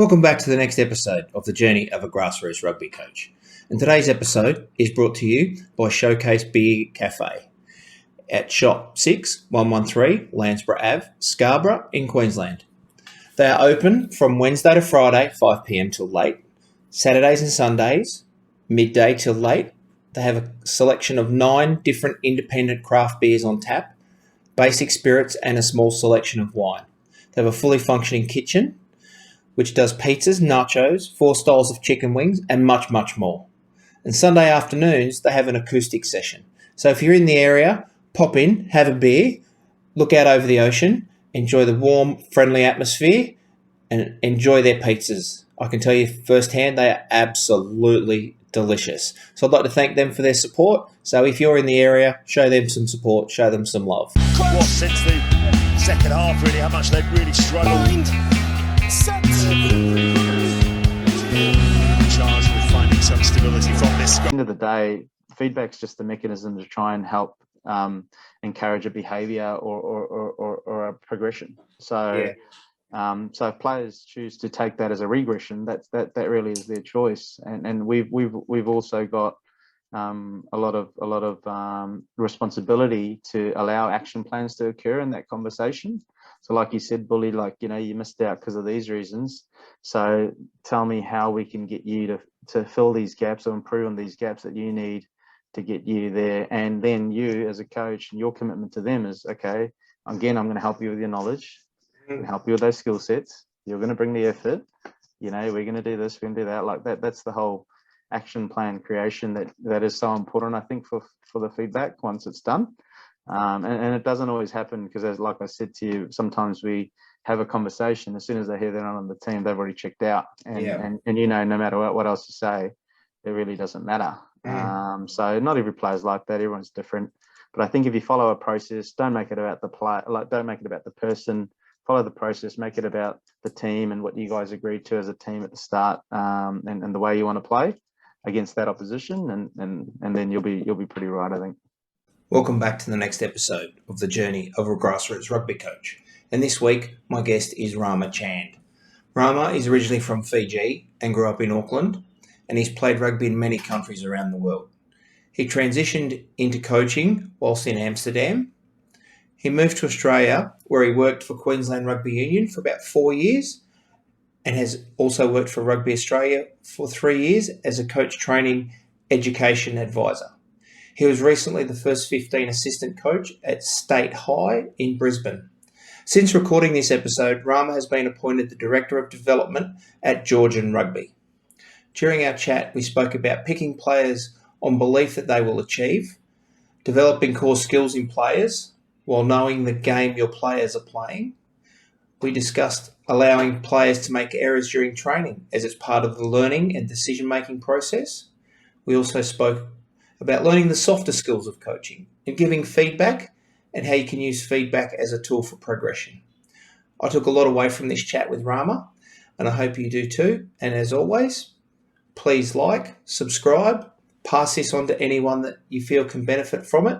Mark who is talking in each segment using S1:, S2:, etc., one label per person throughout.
S1: Welcome back to the next episode of the Journey of a Grassroots Rugby Coach. And today's episode is brought to you by Showcase Beer Cafe at Shop 6 113 Landsborough Ave, Scarborough in Queensland. They are open from Wednesday to Friday, 5 p.m. till late, Saturdays and Sundays, midday till late. They have a selection of 9 different independent craft beers on tap, basic spirits and a small selection of wine. They have a fully functioning kitchen, which does pizzas, nachos, 4 styles of chicken wings, and much, much more. And Sunday afternoons, they have an acoustic session. So if you're in the area, pop in, have a beer, look out over the ocean, enjoy the warm, friendly atmosphere, and enjoy their pizzas. I can tell you firsthand, they are absolutely delicious. So I'd like to thank them for their support. So if you're in the area, show them some support, show them some love.
S2: What since the second half, really, how much they've really struggled. Charged with finding some stability from this.
S3: At the end of the day, feedback's just a mechanism to try and help encourage a behaviour or a progression. So, so if players choose to take that as a regression, that really is their choice. And we've also got a lot of responsibility to allow action plans to occur in that conversation. So like you said, Bully, you missed out because of these reasons. So tell me how we can get you to fill these gaps or improve on these gaps that you need to get you there. And then you as a coach and your commitment to them is, okay, again, I'm going to help you with your knowledge, help you with those skill sets. You're going to bring the effort. We're going to do this, we're going to do that. Like that. That's the whole action plan creation that is so important, I think, for the feedback once it's done. And it doesn't always happen because, as like I said to you, sometimes we have a conversation. As soon as they hear they're not on the team, they've already checked out. And no matter what else you say, it really doesn't matter. So not every player's like that. Everyone's different. But I think if you follow a process, don't make it about the player. Don't make it about the person. Follow the process. Make it about the team and what you guys agreed to as a team at the start, and the way you want to play against that opposition, and then you'll be pretty right, I think.
S1: Welcome back to the next episode of the Journey of a Grassroots Rugby Coach. And this week, my guest is Rama Chand. Rama is originally from Fiji and grew up in Auckland, and he's played rugby in many countries around the world. He transitioned into coaching whilst in Amsterdam. He moved to Australia, where he worked for Queensland Rugby Union for about 4 years, and has also worked for Rugby Australia for 3 years as a coach training education advisor. He was recently the first 15 assistant coach at State High in Brisbane. Since recording this episode, Rama has been appointed the Director of Development at Georgian Rugby. During our chat, we spoke about picking players on belief that they will achieve, developing core skills in players while knowing the game your players are playing. We discussed allowing players to make errors during training as it's part of the learning and decision-making process. We also spoke about learning the softer skills of coaching and giving feedback and how you can use feedback as a tool for progression. I took a lot away from this chat with Rama, and I hope you do too. And as always, please like, subscribe, pass this on to anyone that you feel can benefit from it.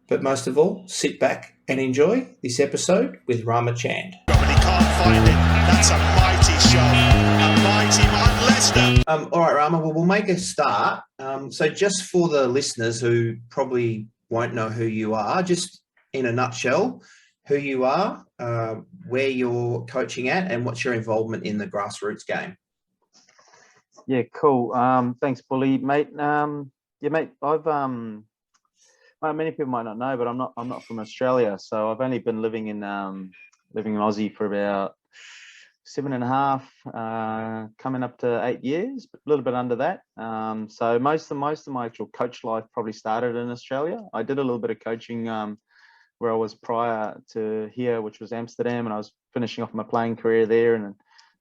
S1: But most of all, sit back and enjoy this episode with Rama Chand.
S2: He can't find it. That's a mighty shot. A mighty Mark Lester.
S1: All right, Rama, well, we'll make a start. So just for the listeners who probably won't know who you are, just in a nutshell, who you are, where you're coaching at, and what's your involvement in the grassroots game.
S3: Yeah, cool. Thanks, Bully, mate. Mate, I've many people might not know, but I'm not from Australia, so I've only been living in Aussie for about 7.5, coming up to 8 years, but a little bit under that. So most of my actual coach life probably started in Australia. I did a little bit of coaching where I was prior to here, which was Amsterdam, and I was finishing off my playing career there, and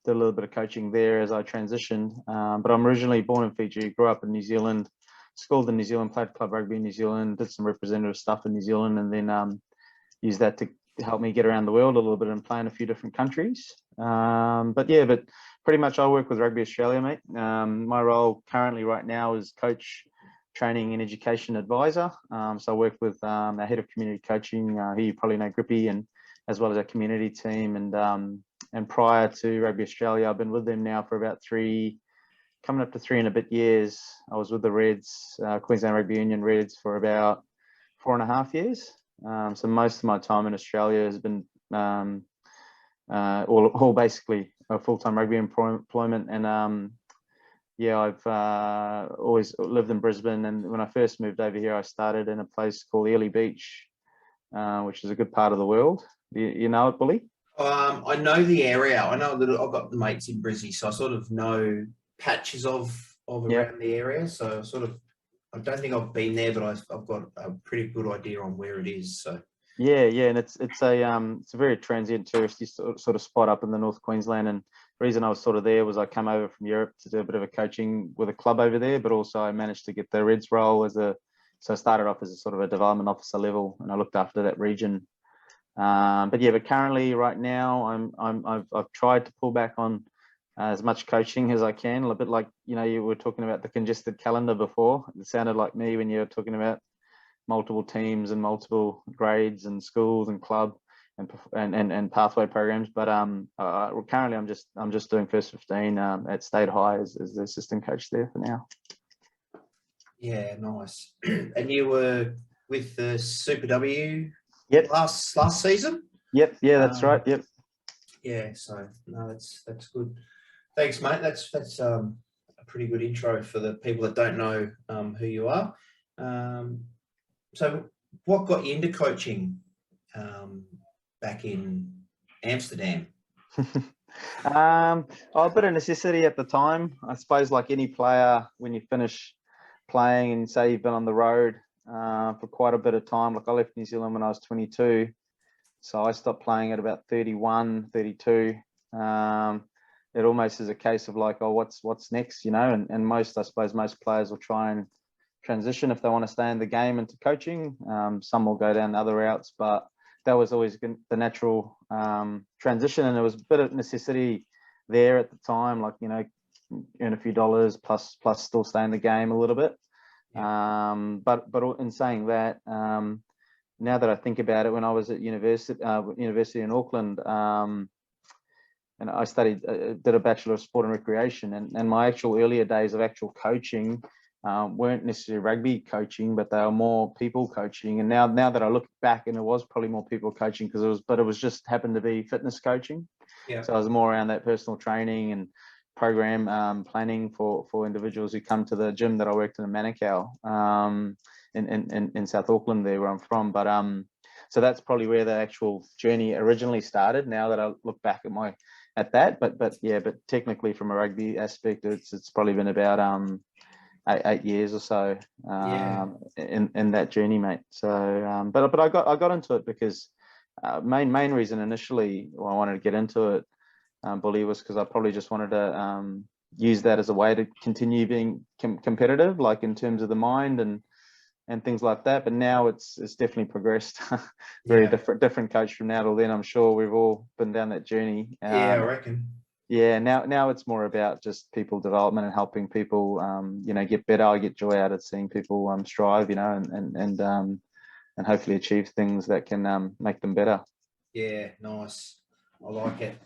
S3: did a little bit of coaching there as I transitioned. But I'm originally born in Fiji, grew up in New Zealand, schooled in New Zealand, played club rugby in New Zealand, did some representative stuff in New Zealand, and then used that to help me get around the world a little bit and play in a few different countries. But pretty much I work with Rugby Australia, mate. My role currently right now is coach, training and education advisor. So I work with our head of community coaching, who you probably know, Grippy, and as well as our community team, and prior to Rugby Australia, I've been with them now for about coming up to 3 and a bit years. I was with the Reds, Queensland Rugby Union Reds, for about 4.5 years. So most of my time in Australia has been all basically a full-time rugby employment. And I've always lived in Brisbane. And when I first moved over here, I started in a place called Early Beach, which is a good part of the world. You know it, Bully?
S1: I know the area. I know a little. I've got the mates in Brizzy, so I sort of know patches of around the area. So I don't think I've been there, but I've got a pretty good idea on where it is. So
S3: yeah, and it's a very transient touristy sort of spot up in the North Queensland. And the reason I was sort of there was I come over from Europe to do a bit of a coaching with a club over there, but also I managed to get the Reds role so I started off as a sort of a development officer level, and I looked after that region. But currently right now I've tried to pull back on as much coaching as I can, a bit like, you were talking about the congested calendar before. It sounded like me when you were talking about multiple teams and multiple grades and schools and club and pathway programs. But currently I'm just doing first 15 at State High as the assistant coach there for now.
S1: Yeah, nice. And you were with the Super W last season?
S3: Yep, yeah, that's right. Yep.
S1: Yeah, so no, that's good. Thanks, mate. That's a pretty good intro for the people that don't know who you are. So what got you into coaching back in Amsterdam?
S3: A bit of necessity at the time. I suppose like any player, when you finish playing and say you've been on the road for quite a bit of time, like I left New Zealand when I was 22. So I stopped playing at about 31, 32. It almost is a case of like, oh, what's next, and I suppose most players will try and transition if they want to stay in the game into coaching. Some will go down other routes, but that was always the natural transition, and there was a bit of necessity there at the time, like, earn a few dollars plus still stay in the game a little bit. But in saying that, now that I think about it, when I was at university in Auckland, and I did a Bachelor of Sport and Recreation, and my actual earlier days of actual coaching weren't necessarily rugby coaching, but they were more people coaching. And now that I look back, and it was probably more people coaching because it was just happened to be fitness coaching. Yeah. So I was more around that personal training and program planning for individuals who come to the gym that I worked in Manukau in South Auckland, there where I'm from. But so that's probably where the actual journey originally started. Now that I look back at that, but technically from a rugby aspect, it's probably been about 8 years or so in that journey, mate. So but I got into it because main reason initially I wanted to get into it, Bully, was because I probably just wanted to use that as a way to continue being competitive, like in terms of the mind and things like that. But now it's definitely progressed. Very different coach from now till then. I'm sure we've all been down that journey.
S1: I reckon.
S3: Yeah, now it's more about just people development and helping people, get better. I get joy out of seeing people strive, and hopefully achieve things that can make them better.
S1: Yeah, nice. I like it.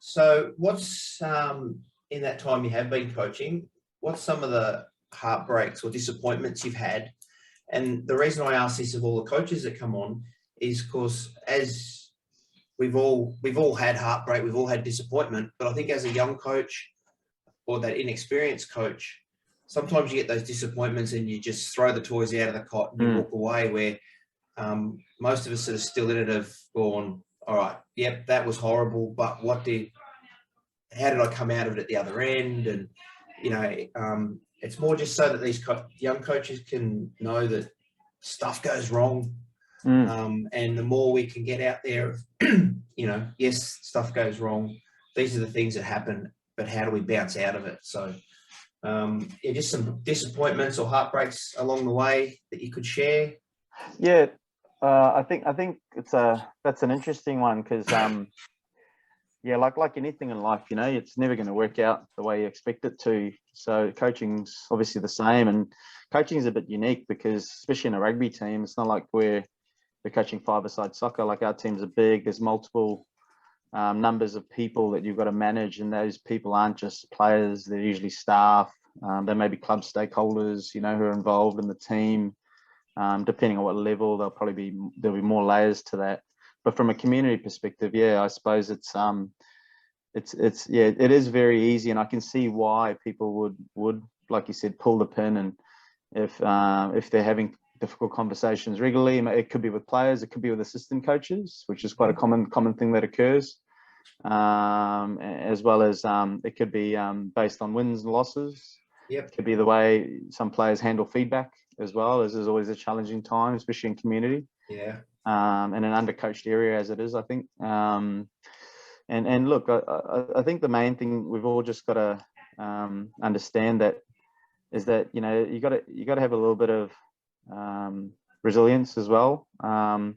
S1: So what's in that time you have been coaching, what's some of the heartbreaks or disappointments you've had? And the reason I ask this of all the coaches that come on is because as we've all had heartbreak, we've all had disappointment, but I think as a young coach or that inexperienced coach, sometimes you get those disappointments and you just throw the toys out of the cot and you walk away, where most of us that are still in it have gone, all right, yep, that was horrible, but how did I come out of it at the other end? And, it's more just so that these young coaches can know that stuff goes wrong. And the more we can get out there, yes, stuff goes wrong. These are the things that happen, but how do we bounce out of it? So, just some disappointments or heartbreaks along the way that you could share.
S3: Yeah, I think that's an interesting one because, like anything in life, it's never going to work out the way you expect it to. So coaching's obviously the same, and coaching is a bit unique because, especially in a rugby team, it's not like we're coaching five-a-side soccer. Like our teams are big. There's multiple numbers of people that you've got to manage, and those people aren't just players; they're usually staff. They may be club stakeholders, who are involved in the team. Depending on what level, there'll be more layers to that. But from a community perspective, I suppose it is very easy, and I can see why people would, like you said, pull the pin. And if they're having difficult conversations regularly, it could be with players, it could be with assistant coaches, which is quite a common thing that occurs, as well as it could be based on wins and losses. It could be the way some players handle feedback as well, as is always a challenging time, especially in community. In an undercoached area as it is, I think. And look, I think the main thing we've all just got to understand that is that you got to have a little bit of resilience as well. And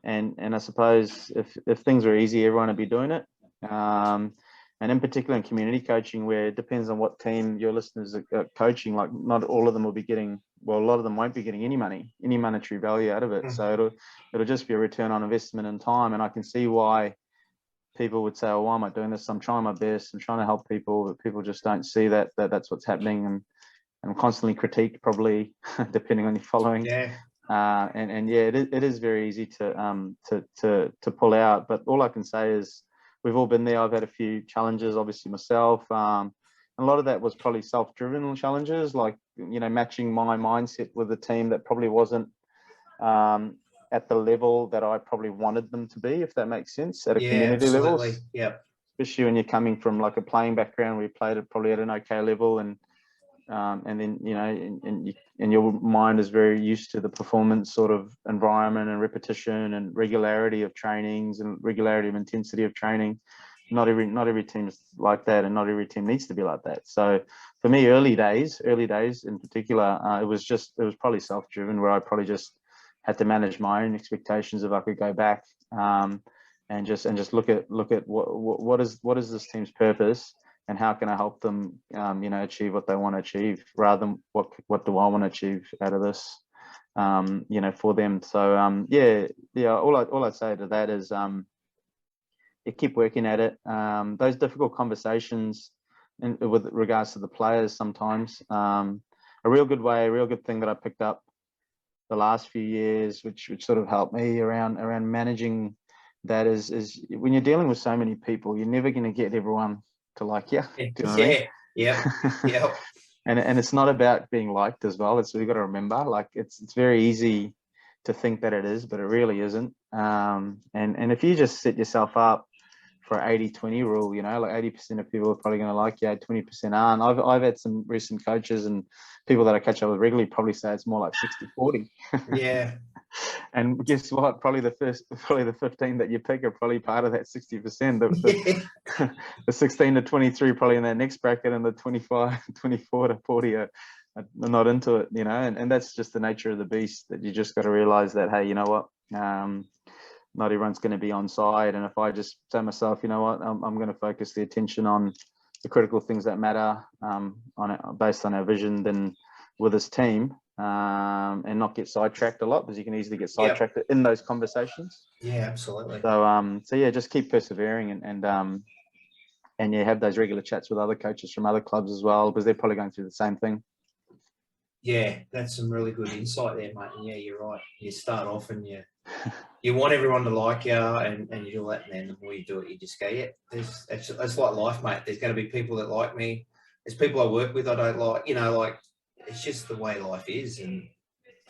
S3: I suppose if things are easy, everyone would be doing it. And in particular in community coaching, where it depends on what team your listeners are coaching, like not all of them will be getting, well, a lot of them won't be getting any monetary value out of it. So it'll just be a return on investment and time. And I can see why people would say, oh, why am I doing this? I'm trying my best. I'm trying to help people, but people just don't see that's what's happening. And I'm constantly critiqued, probably, depending on your following. It is very easy to pull out. But all I can say is we've all been there. I've had a few challenges, obviously myself. A lot of that was probably self-driven challenges, like, matching my mindset with a team that probably wasn't at the level that I probably wanted them to be, if that makes sense, at a community level. Especially when you're coming from like a playing background where you played it probably at an okay level, and then and your mind is very used to the performance sort of environment and repetition and regularity of trainings and regularity of intensity of training. Not every team is like that, and not every team needs to be like that. So for me, early days in particular, it was probably self-driven, where I probably just had to manage my own expectations if I could go back, and just look at what is this team's purpose, and how can I help them, achieve what they want to achieve, rather than what do I want to achieve out of this, for them. So all I'd say to that is keep working at it. Those difficult conversations with regards to the players sometimes, a real good thing that I picked up the last few years, which sort of helped me around managing that, is when you're dealing with so many people, you're never going to get everyone to like you. Do you know what I mean? And it's not about being liked as well. We've got to remember, like, it's very easy to think that it is, but it really isn't. And if you just set yourself up for 80-20 rule, like 80% of people are probably going to like you, 20% aren't. I've had some recent coaches and people that I catch up with regularly probably say it's more like 60-40. And guess what? Probably the 15 that you pick are probably part of that 60%. The 16 to 23 probably in that next bracket, and the 24 to 40 are not into it, and that's just the nature of the beast, that you just got to realize that, hey, you know what? Not everyone's going to be on side. And if I just say myself, you know what, I'm going to focus the attention on the critical things that matter, based on our vision, then with this team, and not get sidetracked a lot, because you can easily get sidetracked in those conversations.
S1: Absolutely.
S3: So just keep persevering, and have those regular chats with other coaches from other clubs as well, because they're probably going through the same thing.
S1: That's some really good insight there, mate. And you're right. You start off and you want everyone to like you, and you do that, and then the more you do it, you just go, it's like life, mate. There's going to be people that like me. There's people I work with I don't like. Like, it's just the way life is, and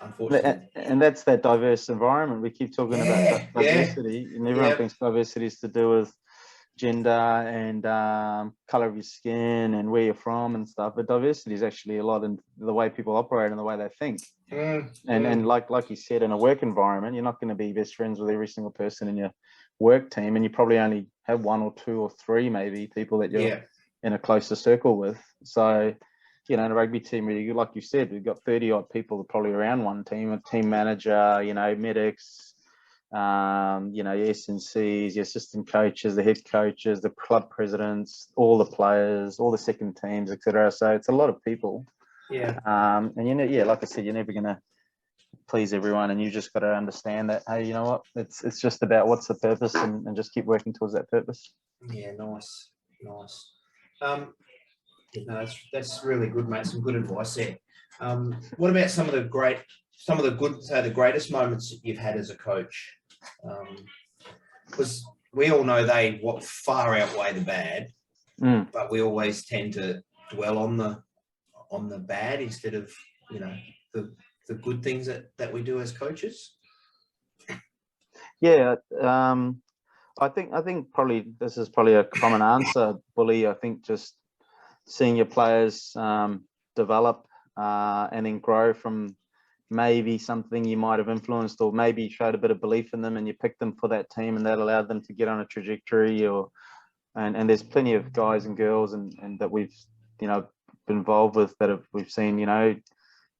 S1: unfortunately.
S3: And that's that diverse environment. We keep talking about diversity, and everyone thinks diversity is to do with gender and color of your skin and where you're from and stuff, but diversity is actually a lot in the way people operate and the way they think. And like you said, in a work environment, you're not going to be best friends with every single person in your work team, and you probably only have one or two or three maybe people that you're in a closer circle with. So in a rugby team, really, like you said, we've got 30 odd people probably around one team, a team manager, medics, your SNCs, your assistant coaches, the head coaches, the club presidents, all the players, all the second teams, etc. So it's a lot of people. And like I said, you're never going to please everyone, and you just got to understand that, hey, you know what, it's just about what's the purpose, and just keep working towards that purpose.
S1: Yeah, nice. That's really good, mate. Some good advice there. What about some of the greatest moments that you've had as a coach? Because we all know they far outweigh the bad, but we always tend to dwell on the bad instead of the good things that we do as coaches.
S3: Yeah, I think probably this is probably a common answer, Bully. I think just seeing your players develop and then grow from maybe something you might have influenced, or maybe you showed a bit of belief in them and you picked them for that team, and that allowed them to get on a trajectory. And there's plenty of guys and girls and that we've been involved with that we've seen, you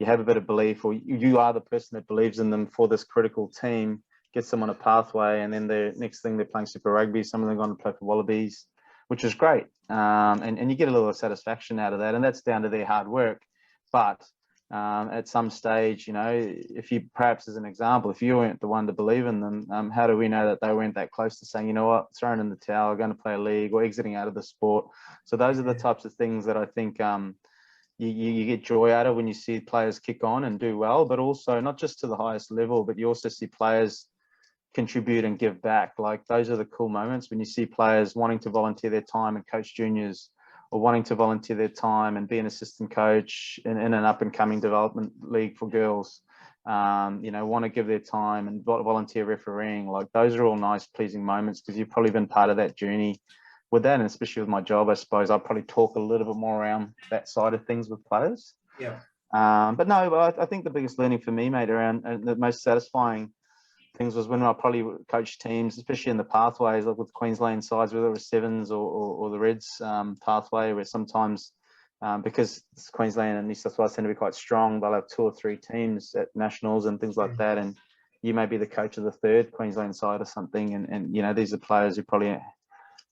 S3: have a bit of belief, or you are the person that believes in them for this critical team, gets them on a pathway, and then the next thing they're playing Super Rugby, some of them going to play for Wallabies, which is great. And you get a little satisfaction out of that, and that's down to their hard work. But at some stage, if you, perhaps as an example, if you weren't the one to believe in them, how do we know that they weren't that close to saying, you know what, throwing in the towel, going to play a league, or exiting out of the sport? So those are the types of things that I think you get joy out of when you see players kick on and do well, but also not just to the highest level, but you also see players contribute and give back. Like, those are the cool moments when you see players wanting to volunteer their time and coach juniors, or wanting to volunteer their time and be an assistant coach in an up and coming development league for girls, want to give their time and volunteer refereeing. Like, those are all nice, pleasing moments, because you've probably been part of that journey with that. And especially with my job, I suppose I'll probably talk a little bit more around that side of things with players.
S1: Yeah.
S3: But no, I think the biggest learning for me, mate, around the most satisfying things was when I probably coached teams, especially in the pathways, like with Queensland sides, whether it was sevens or the Reds pathway, where sometimes because Queensland and New South Wales tend to be quite strong, they'll have 2 or 3 teams at nationals and things like that, and you may be the coach of the third Queensland side or something, and these are players who probably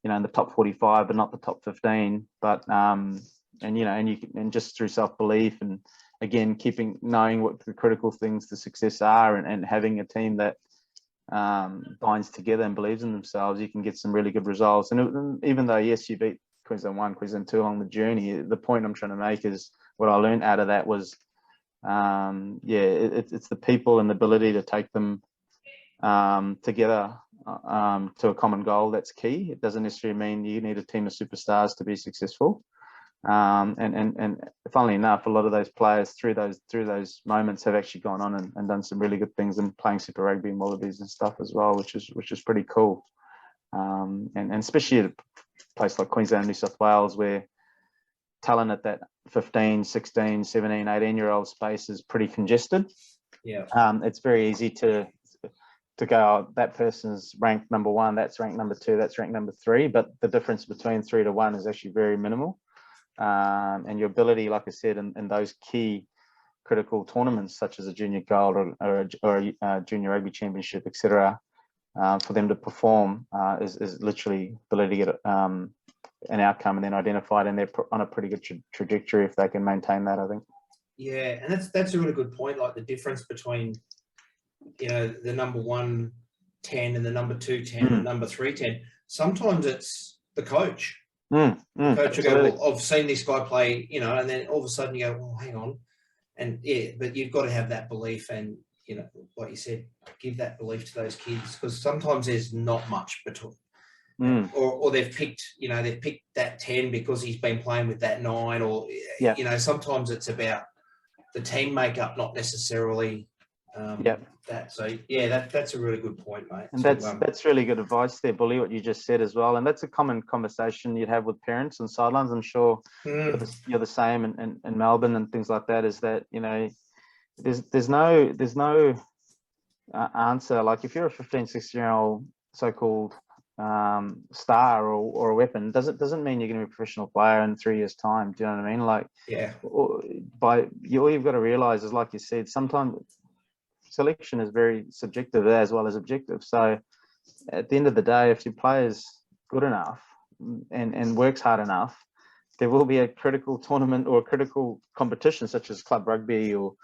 S3: in the top 45 but not the top 15, but and just through self-belief and again knowing what the critical things to success are, and having a team that binds together and believes in themselves, you can get some really good results. And even though, yes, you beat Queensland 1, Queensland 2 along the journey, the point I'm trying to make is what I learned out of that was it's the people and the ability to take them together to a common goal. That's key. It doesn't necessarily mean you need a team of superstars to be successful. And funnily enough, a lot of those players through those moments have actually gone on and done some really good things and playing Super Rugby and Wallabies and stuff as well, which is pretty cool. And especially at a place like Queensland, New South Wales, where talent at that 15, 16, 17, 18-year-old space is pretty congested.
S1: Yeah.
S3: It's very easy to go, oh, that person's ranked number 1, that's ranked number 2, that's ranked number 3, but the difference between 3 to 1 is actually very minimal. And your ability, like I said, in those key critical tournaments such as a junior gold or a junior rugby championship, etc., for them to perform is literally ability to get an outcome and then identified, and they're on a pretty good trajectory if they can maintain that, I think.
S1: Yeah, and that's a really good point. Like the difference between the number 1 10 and the number 2 10 and the number 3 10. Sometimes it's the coach. The coach will go, well, I've seen this guy play, and then all of a sudden you go, well, hang on. And yeah, but you've got to have that belief and, like you said, give that belief to those kids, because sometimes there's not much between. Or they've picked that 10 because he's been playing with that 9, or, sometimes it's about the team makeup, not necessarily that. So yeah, that's a really good point, mate.
S3: And that's really good advice there, Bully, what you just said as well. And that's a common conversation you'd have with parents on sidelines. I'm sure you're the same in Melbourne and things like that, is that, there's no answer. Like if you're a 15, 16-year-old so-called star or a weapon, doesn't mean you're going to be a professional player in 3 years' time. Do you know what I mean? Like, yeah. All you've got to realize is, like you said, sometimes selection is very subjective as well as objective. So at the end of the day, if your player's good enough and works hard enough, there will be a critical tournament or a critical competition such as club rugby or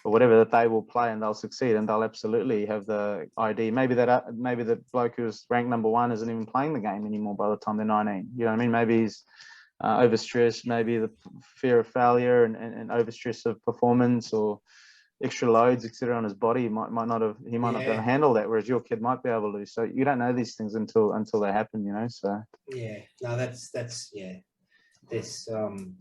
S3: or whatever, that they will play and they'll succeed and they'll absolutely have the ID. Maybe the bloke who's ranked number 1 isn't even playing the game anymore by the time they're 19. You know what I mean? Maybe he's overstressed, maybe the fear of failure and overstress of performance or extra loads, etc., on his body. He might not be able to handle that, whereas your kid might be able to. So you don't know these things until they happen, you know. So
S1: that's there's some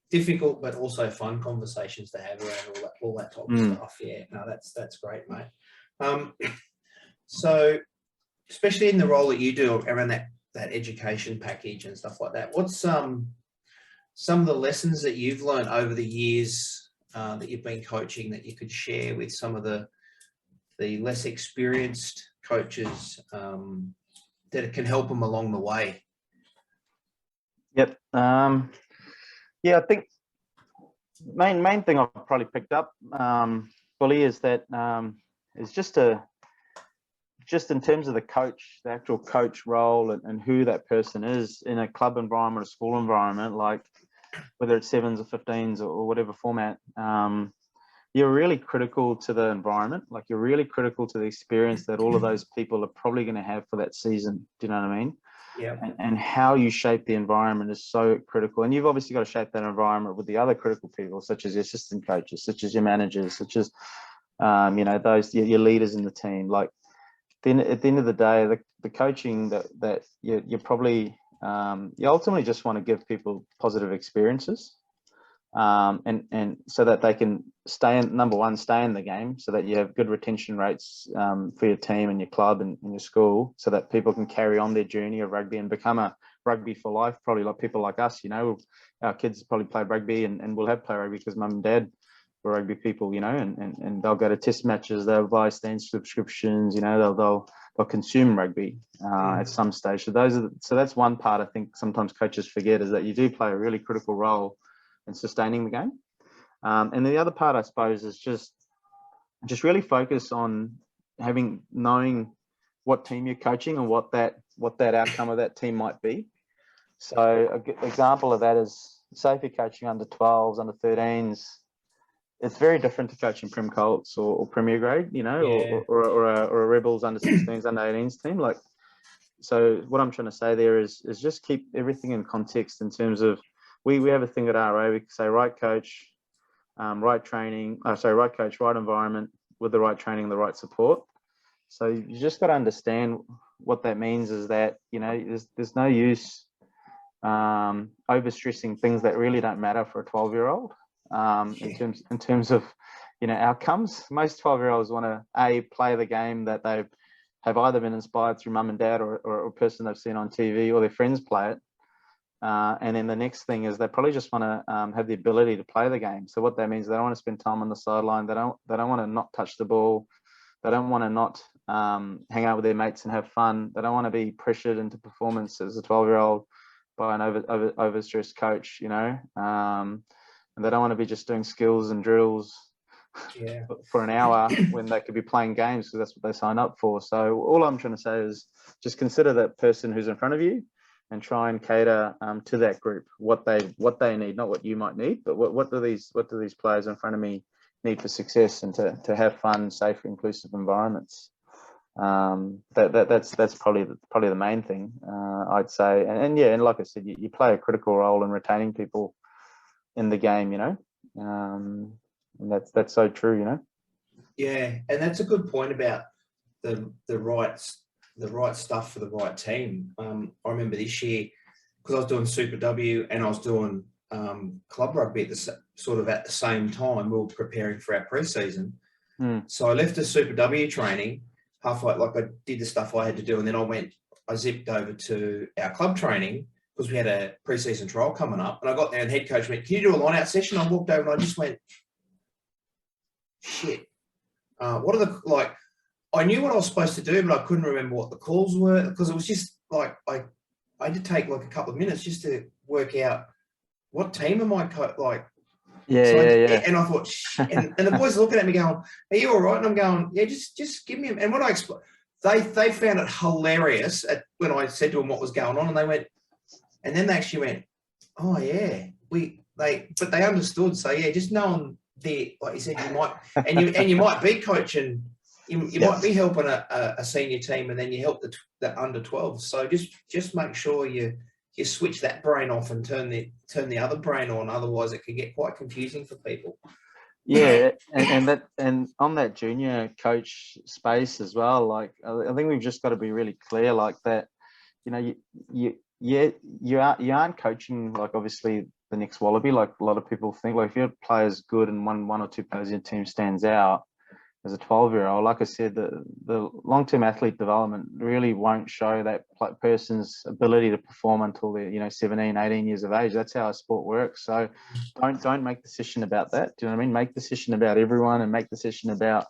S1: difficult but also fun conversations to have around all that type of stuff. Yeah, no, that's great, mate. So especially in the role that you do around that education package and stuff like that, what's some of the lessons that you've learned over the years that you've been coaching that you could share with some of the less experienced coaches that it can help them along the way?
S3: Yep. I think main thing I've probably picked up fully is that is just in terms of the coach, the actual coach role and who that person is in a club environment, a school environment, like whether it's 7s or 15s or whatever format, you're really critical to the environment. Like, you're really critical to the experience that all of those people are probably going to have for that season. Do you know what I mean?
S1: Yeah.
S3: And how you shape the environment is so critical. And you've obviously got to shape that environment with the other critical people, such as your assistant coaches, such as your managers, such as, those, your leaders in the team. Like, then at the end of the day, the coaching that you're probably, you ultimately just want to give people positive experiences. And so that they can stay in the game, so that you have good retention rates for your team and your club and your school, so that people can carry on their journey of rugby and become a rugby for life. Probably like people like us, our kids probably play rugby and will have play rugby because mum and dad were rugby people, and they'll go to test matches, they'll buy stand subscriptions, they'll consume rugby at some stage. So that's one part I think sometimes coaches forget, is that you do play a really critical role in sustaining the game. And the other part, I suppose, is just really focus on knowing what team you're coaching and what that outcome of that team might be. So a good example of that is, say if you're coaching under 12s, under 13s, it's very different to coaching Prem Colts or Premier Grade, or a Rebels under 16s, under 18s team. Like, so what I'm trying to say there is just keep everything in context in terms of, we have a thing at RA, we say right coach, right training, right coach, right environment with the right training, the right support. So you just got to understand what that means, is that, there's no use overstressing things that really don't matter for a 12-year-old in terms of, outcomes. Most 12-year-olds want to play the game that they have either been inspired through mum and dad or a person they've seen on TV, or their friends play it. And then the next thing is they probably just want to have the ability to play the game. So what that means, they don't want to spend time on the sideline. They don't want to not touch the ball. They don't want to not hang out with their mates and have fun. They don't want to be pressured into performance as a 12-year-old by an overstressed coach, and they don't want to be just doing skills and drills for an hour when they could be playing games, because that's what they sign up for. So all I'm trying to say is just consider that person who's in front of you and try and cater to that group, what they need, not what you might need, but what do these players in front of me need for success and to have fun, safe, inclusive environments. That's probably the main thing, I'd say. And like I said, you play a critical role in retaining people in the game, and that's so true,
S1: Yeah, and that's a good point about the right stuff for the right team. I remember this year, because I was doing Super W and I was doing club rugby at the same time. We were preparing for our pre-season. So I left the Super W training halfway, like I did the stuff I had to do, and then I zipped over to our club training because we had a pre-season trial coming up. And I got there and the head coach went, "Can you do a line-out session?" I walked over and I just went, shit. What are the, I knew what I was supposed to do, but I couldn't remember what the calls were, because it was just like, I had to take a couple of minutes just to work out what team am I And I thought, shit. And the boys are looking at me going, "Are you all right?" And I'm going, "Yeah, just give me." And when I explained, they found it hilarious when I said to them what was going on, and they went, and then they actually went, "Oh yeah, but they understood." So yeah, just knowing there, like you said, you might, and you might be coaching, you might be helping a senior team, and then you help the under 12. So just make sure you switch that brain off and turn the other brain on. Otherwise, it can get quite confusing for people.
S3: Yeah, and on that junior coach space as well. Like, I think we've just got to be really clear, like that. You know, you aren't coaching, like, obviously the next Wallaby, like a lot of people think. Like, if your player's good and one or two players in your team stands out as a 12-year-old, like I said, the long-term athlete development really won't show that person's ability to perform until they're 17, 18 years of age. That's how our sport works. So don't make the session about that. Do you know what I mean? Make the session about everyone, and make the session about,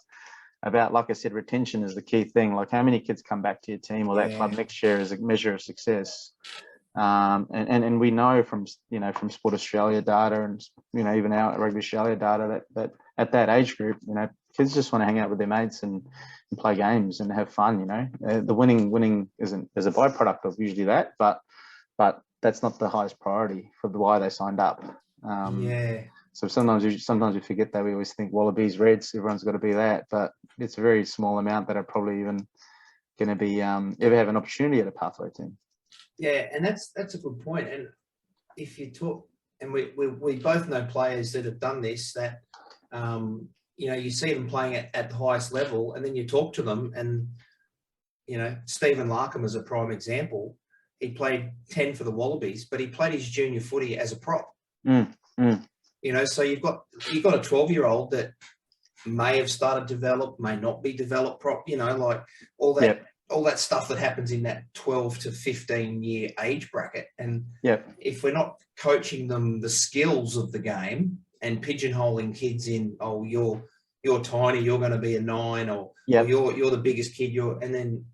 S3: like I said, retention is the key thing. Like, how many kids come back to your team or that club next year is a measure of success. And we know from Sport Australia data, and even our Rugby Australia data, that at that age group, kids just want to hang out with their mates and play games and have fun. The winning isn't as a byproduct of usually that, but that's not the highest priority for why they signed up. So sometimes we forget that. We always think Wallabies, Reds, everyone's got to be that, but it's a very small amount that are probably even going to be ever have an opportunity at a pathway team.
S1: Yeah, and that's a good point. And if you talk, and we both know players that have done this, that you see them playing at the highest level, and then you talk to them, and Stephen Larkham is a prime example. He played 10 for the Wallabies, but he played his junior footy as a prop. So you've got a 12-year-old that may have started to develop, may not be developed prop. Like all that stuff that happens in that 12 to 15-year age bracket. And if we're not coaching them the skills of the game and pigeonholing kids in, oh, you're tiny, you're going to be a 9, or you're the biggest kid, and then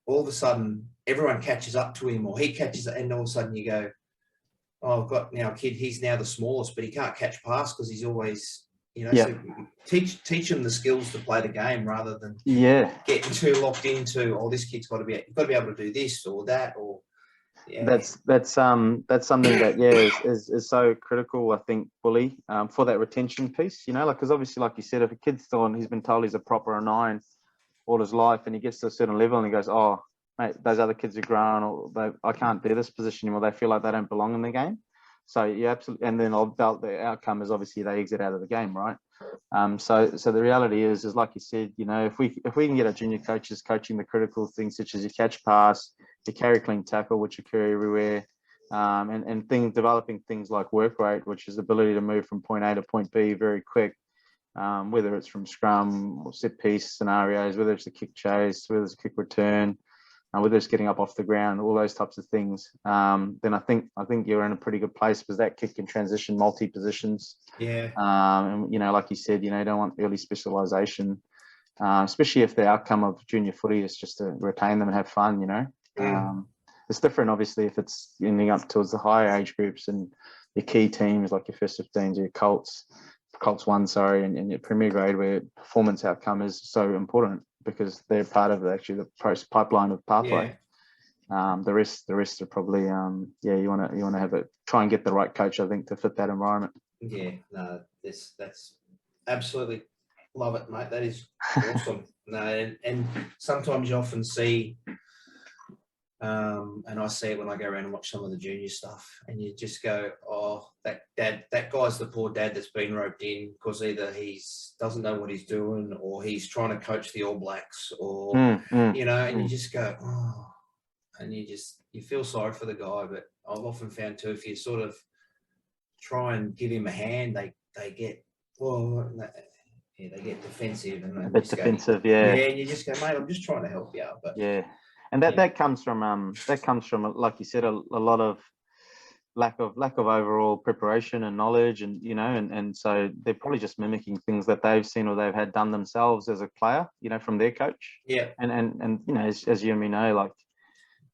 S1: all of a sudden everyone catches up to him, or he catches up, and all of a sudden you go, oh, I've got now a kid, he's now the smallest, but he can't catch pass because he's always, so teach them the skills to play the game rather than getting too locked into, oh, this kid's got to be able to do this or that, or
S3: that's something that is so critical, I think, Bully, for that retention piece. Because obviously, like you said, if a kid's he's been told he's a proper 9 all his life, and he gets to a certain level and he goes, oh, mate, those other kids are grown, or I can't do this position anymore. They feel like they don't belong in the game. So absolutely, and then the outcome is obviously they exit out of the game, right? So the reality is like you said, if we can get our junior coaches coaching the critical things such as your catch pass, your carry clean tackle, which occur everywhere, and developing things like work rate, which is the ability to move from point A to point B very quick, whether it's from scrum or set piece scenarios, whether it's a kick chase, whether it's a kick return, whether it's getting up off the ground, all those types of things, then I think you're in a pretty good place, because that kick can transition multi positions. And like you said, you don't want early specialization, especially if the outcome of junior footy is just to retain them and have fun. It's different, obviously, if it's ending up towards the higher age groups and your key teams like your first 15s, your Colts 1, and your Premier Grade, where performance outcome is so important, because they're part of the pipeline of pathway. The rest are probably you want to have try and get the right coach, I think, to fit that environment.
S1: That's absolutely love it, mate. That is awesome. And sometimes you often see, and I see it when I go around and watch some of the junior stuff, and you just go, oh, that guy's the poor dad that's been roped in because either he doesn't know what he's doing, or he's trying to coach the All Blacks, or and you just go, oh, and you feel sorry for the guy. But I've often found too, if you sort of try and give him a hand, they get they get defensive, and
S3: a bit defensive,
S1: and you just go, mate, I'm just trying to help you out, but
S3: and that comes from like you said, a lot of lack of overall preparation and knowledge, and and so they're probably just mimicking things that they've seen or they've had done themselves as a player, from their coach. And as you and me know, like,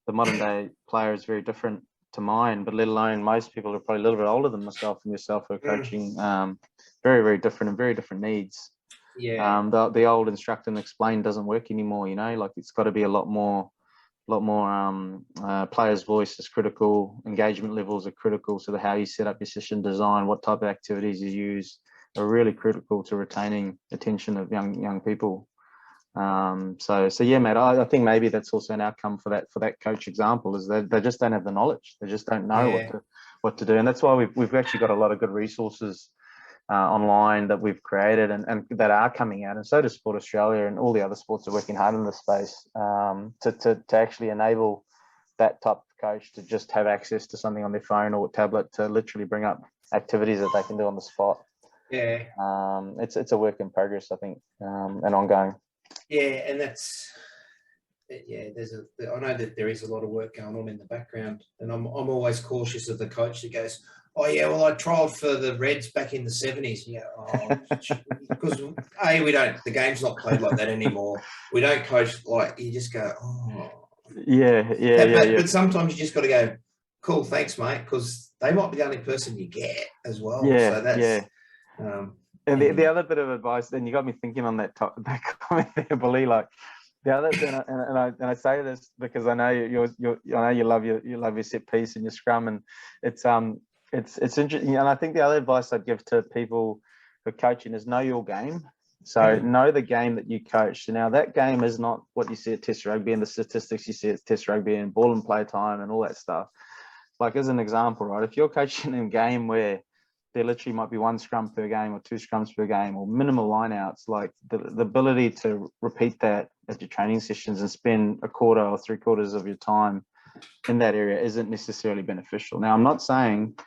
S3: the modern day player is very different to mine, but let alone most people are probably a little bit older than myself and yourself who are coaching, very, very different and very different needs. The old instruct and explain doesn't work anymore. Like, it's got to be a lot more players' voice is critical, engagement levels are critical, so how you set up your session design, what type of activities you use, are really critical to retaining attention of young people. So yeah, mate, I think maybe that's also an outcome for that coach example, is that they just don't have the knowledge. They just don't know what to do. And that's why we've actually got a lot of good resources online that we've created and that are coming out, and so does Sport Australia, and all the other sports are working hard in this space to actually enable that type of coach to just have access to something on their phone or tablet to literally bring up activities that they can do on the spot.
S1: Yeah.
S3: It's a work in progress, I think, and ongoing.
S1: Yeah, and that's I know that there is a lot of work going on in the background, and I'm always cautious of the coach that goes, "Oh yeah, well I trialled for the Reds back in the '70s." Yeah, because the game's not played like that anymore. We don't coach like, you just go, "Oh."
S3: But
S1: sometimes you just got to go, "Cool, thanks, mate," because they might be the only person you get as well.
S3: Yeah,
S1: so that's
S3: and the other bit of advice, then you got me thinking on that comment there, Billy. Like the other, and I say this because I know you love your set piece and your scrum, and it's interesting. And I think the other advice I'd give to people for coaching is know your game. So know the game that you coach. So now that game is not what you see at Test rugby and the statistics you see at Test rugby and ball and play time and all that stuff. Like as an example, right? If you're coaching in a game where there literally might be 1 scrum per game or 2 scrums per game or minimal lineouts, like the ability to repeat that at your training sessions and spend a quarter or 3/4 of your time in that area isn't necessarily beneficial. Now, I'm not saying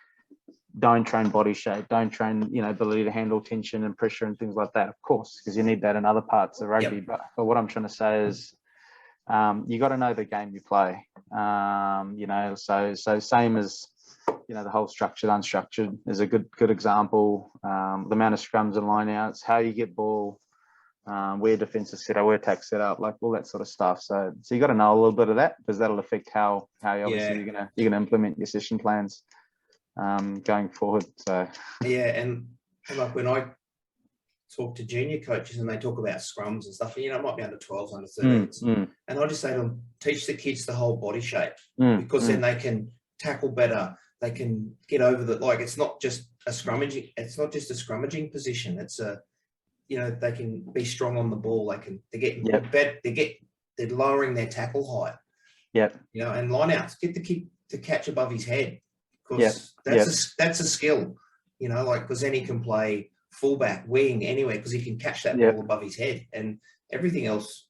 S3: don't train body shape, don't train, ability to handle tension and pressure and things like that, of course, because you need that in other parts of rugby. But what I'm trying to say is you got to know the game you play. So same as, the whole structured, unstructured is a good example. The amount of scrums and lineouts, how you get ball, where defense is set up, where attack set up, like all that sort of stuff. So you got to know a little bit of that, because that'll affect how obviously you're gonna implement your session plans going forward. So
S1: and like when I talk to junior coaches and they talk about scrums and stuff, it might be under 12s, under 13s, and I just say to them, teach the kids the whole body shape, because then they can tackle better. They can get over it's not just a scrummaging. It's not just a scrummaging position. It's they can be strong on the ball. They're lowering their tackle height. And lineouts, get the kid to catch above his head, because that's a skill. Because then he can play fullback, wing, anywhere, because he can catch that ball above his head, and everything else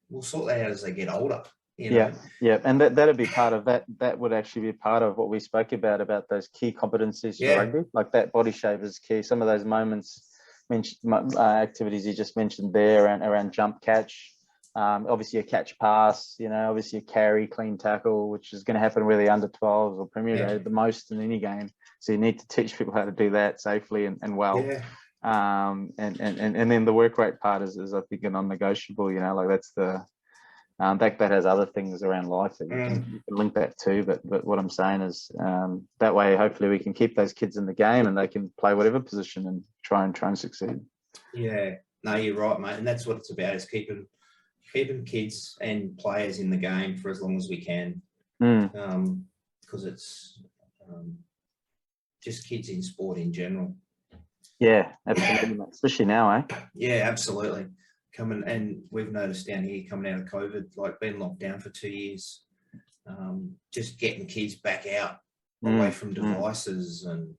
S1: we'll sort that out as they get older.
S3: And that'd be part of that. That would actually be part of what we spoke about those key competencies for rugby. Like that body shape is key. Some of those moments, activities you just mentioned there, around jump catch, obviously a catch pass, obviously a carry, clean tackle, which is going to happen whether you're under 12s or Premier Grade the most in any game. So you need to teach people how to do that safely and well. And then the work rate part is I think a non-negotiable. Like that's the that has other things around life that you can link that to. But what I'm saying is that way, hopefully, we can keep those kids in the game and they can play whatever position and try and succeed. Yeah,
S1: no, you're right, mate, and that's what it's about: is keeping kids and players in the game for as long as we can, because it's just kids in sport in general.
S3: Yeah, absolutely, especially now, eh?
S1: Yeah, absolutely. And we've noticed down here coming out of COVID, like being locked down for 2 years, just getting kids back out away from devices, and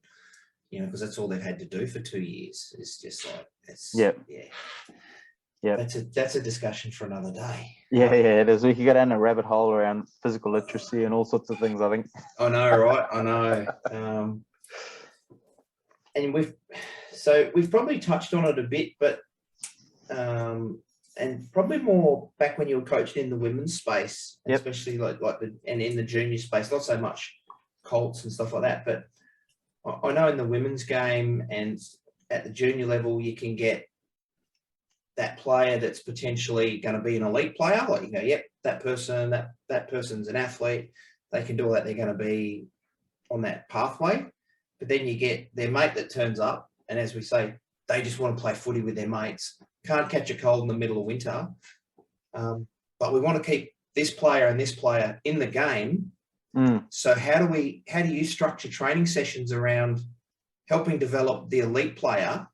S1: because that's all they've had to do for 2 years. It's just like that's a discussion for another day.
S3: Yeah, it is. We could go down a rabbit hole around physical literacy and all sorts of things, I think.
S1: I know, right? I know. And we've probably touched on it a bit, but and probably more back when you were coaching in the women's space, especially and in the junior space, not so much Colts and stuff like that. But I know in the women's game and at the junior level, you can get that player that's potentially going to be an elite player. Like, that person's an athlete. They can do all that. They're going to be on that pathway. But then you get their mate that turns up, and as we say, they just want to play footy with their mates. Can't catch a cold in the middle of winter. But we want to keep this player and this player in the game. So how do you structure training sessions around helping develop the elite player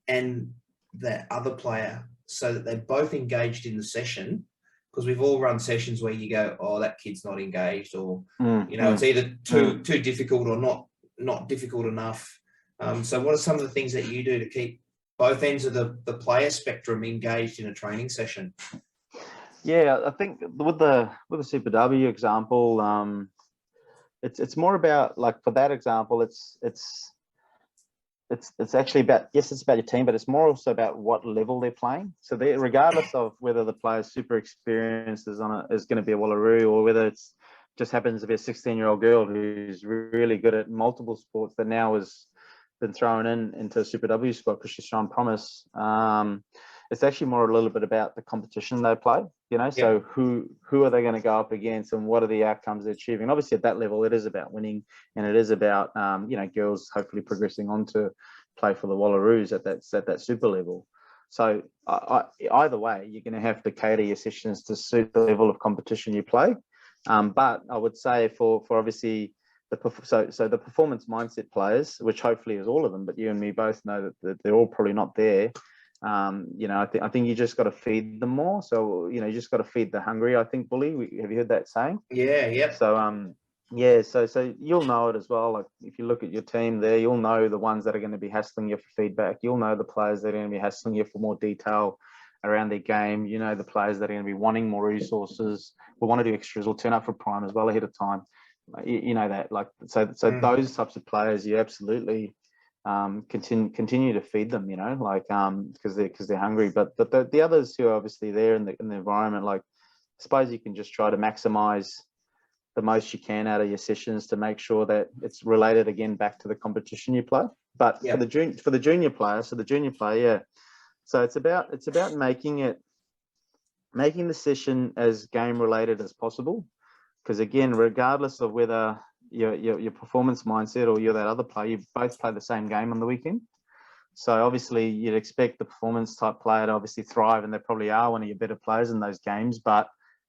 S1: and the other player, so that they're both engaged in the session. Because we've all run sessions where you go, oh, that kid's not engaged, or it's either too difficult or not difficult enough. So what are some of the things that you do to keep both ends of the player spectrum engaged in a training session?
S3: Yeah, I think with the Super W example, it's more about, like, for that example, it's actually about, yes, it's about your team, but it's more also about what level they're playing. So they, regardless of whether the player's super experienced is going to be a Wallaroo, or whether it's just happens to be a 16-year-old girl who's really good at multiple sports that now has been thrown into a Super W squad because she's shown promise. It's actually more a little bit about the competition they play, so who are they going to go up against, and what are the outcomes they're achieving. Obviously at that level it is about winning, and it is about girls hopefully progressing on to play for the Wallaroos at that super level. So either way, you're going to have to cater your sessions to suit the level of competition you play. But I would say for obviously the performance mindset players, which hopefully is all of them, but you and me both know that they're all probably not there. I think you just got to feed them more. So you just got to feed the hungry. I think, Bully. Have you heard that saying?
S1: Yeah. Yep.
S3: So so you'll know it as well. Like, if you look at your team there, you'll know the ones that are going to be hassling you for feedback. You'll know the players that are going to be hassling you for more detail around their game. The players that are going to be wanting more resources, will want to do extras, will turn up for prime as well ahead of time. That, like, so those types of players, you absolutely continue to feed them, because they're hungry. But the others who are obviously there in the environment, like, I suppose you can just try to maximize the most you can out of your sessions to make sure that it's related again back to the competition you play. But for the junior player, so it's about making the session as game related as possible, because again, regardless of whether your performance mindset or you're that other player, you both play the same game on the weekend. So obviously you'd expect the performance type player to obviously thrive, and they probably are one of your better players in those games. But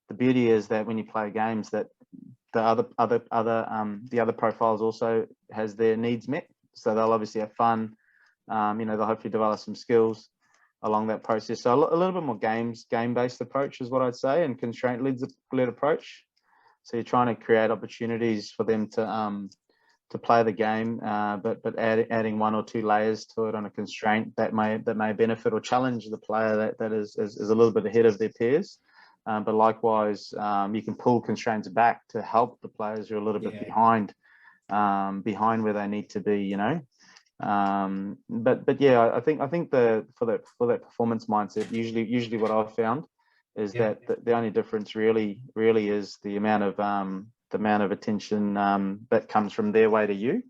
S3: the beauty is that when you play games, that the other profiles also has their needs met. So they'll obviously have fun. They'll hopefully develop some skills along that process. So a little bit more game-based approach is what I'd say, and constraint-led approach. So you're trying to create opportunities for them to play the game, but adding one or two layers to it on a constraint that may benefit or challenge the player that is a little bit ahead of their peers. But likewise, you can pull constraints back to help the players who are a little bit behind where they need to be. But yeah, I think for that performance mindset, usually what I've found is that the only difference really is the amount of attention that comes from their way to you,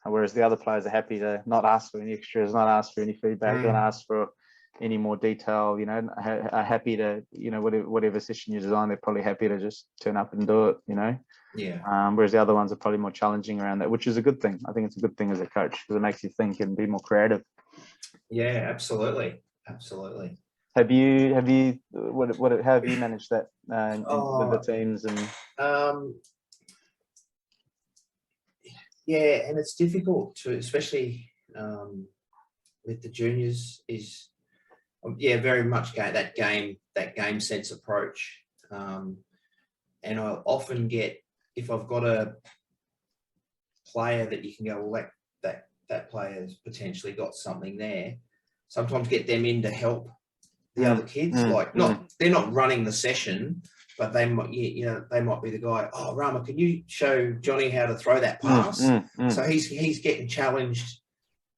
S3: whereas the other players are happy to not ask for any extras, not ask for any feedback, don't ask for any more detail. Are happy to whatever session you design, they're probably happy to just turn up and do it. Whereas the other ones are probably more challenging around that, which is a good thing. I think it's a good thing as a coach, because it makes you think and be more creative.
S1: Yeah, absolutely.
S3: How have you managed that with the teams? And
S1: and it's difficult to, especially with the juniors, is very much that game sense approach. And I often get, if I've got a player that you can go, well, that player's potentially got something there, sometimes get them in to help the other kids. They're not running the session, but they might, they might be the guy. Oh, Rama, can you show Johnny how to throw that pass? So he's getting challenged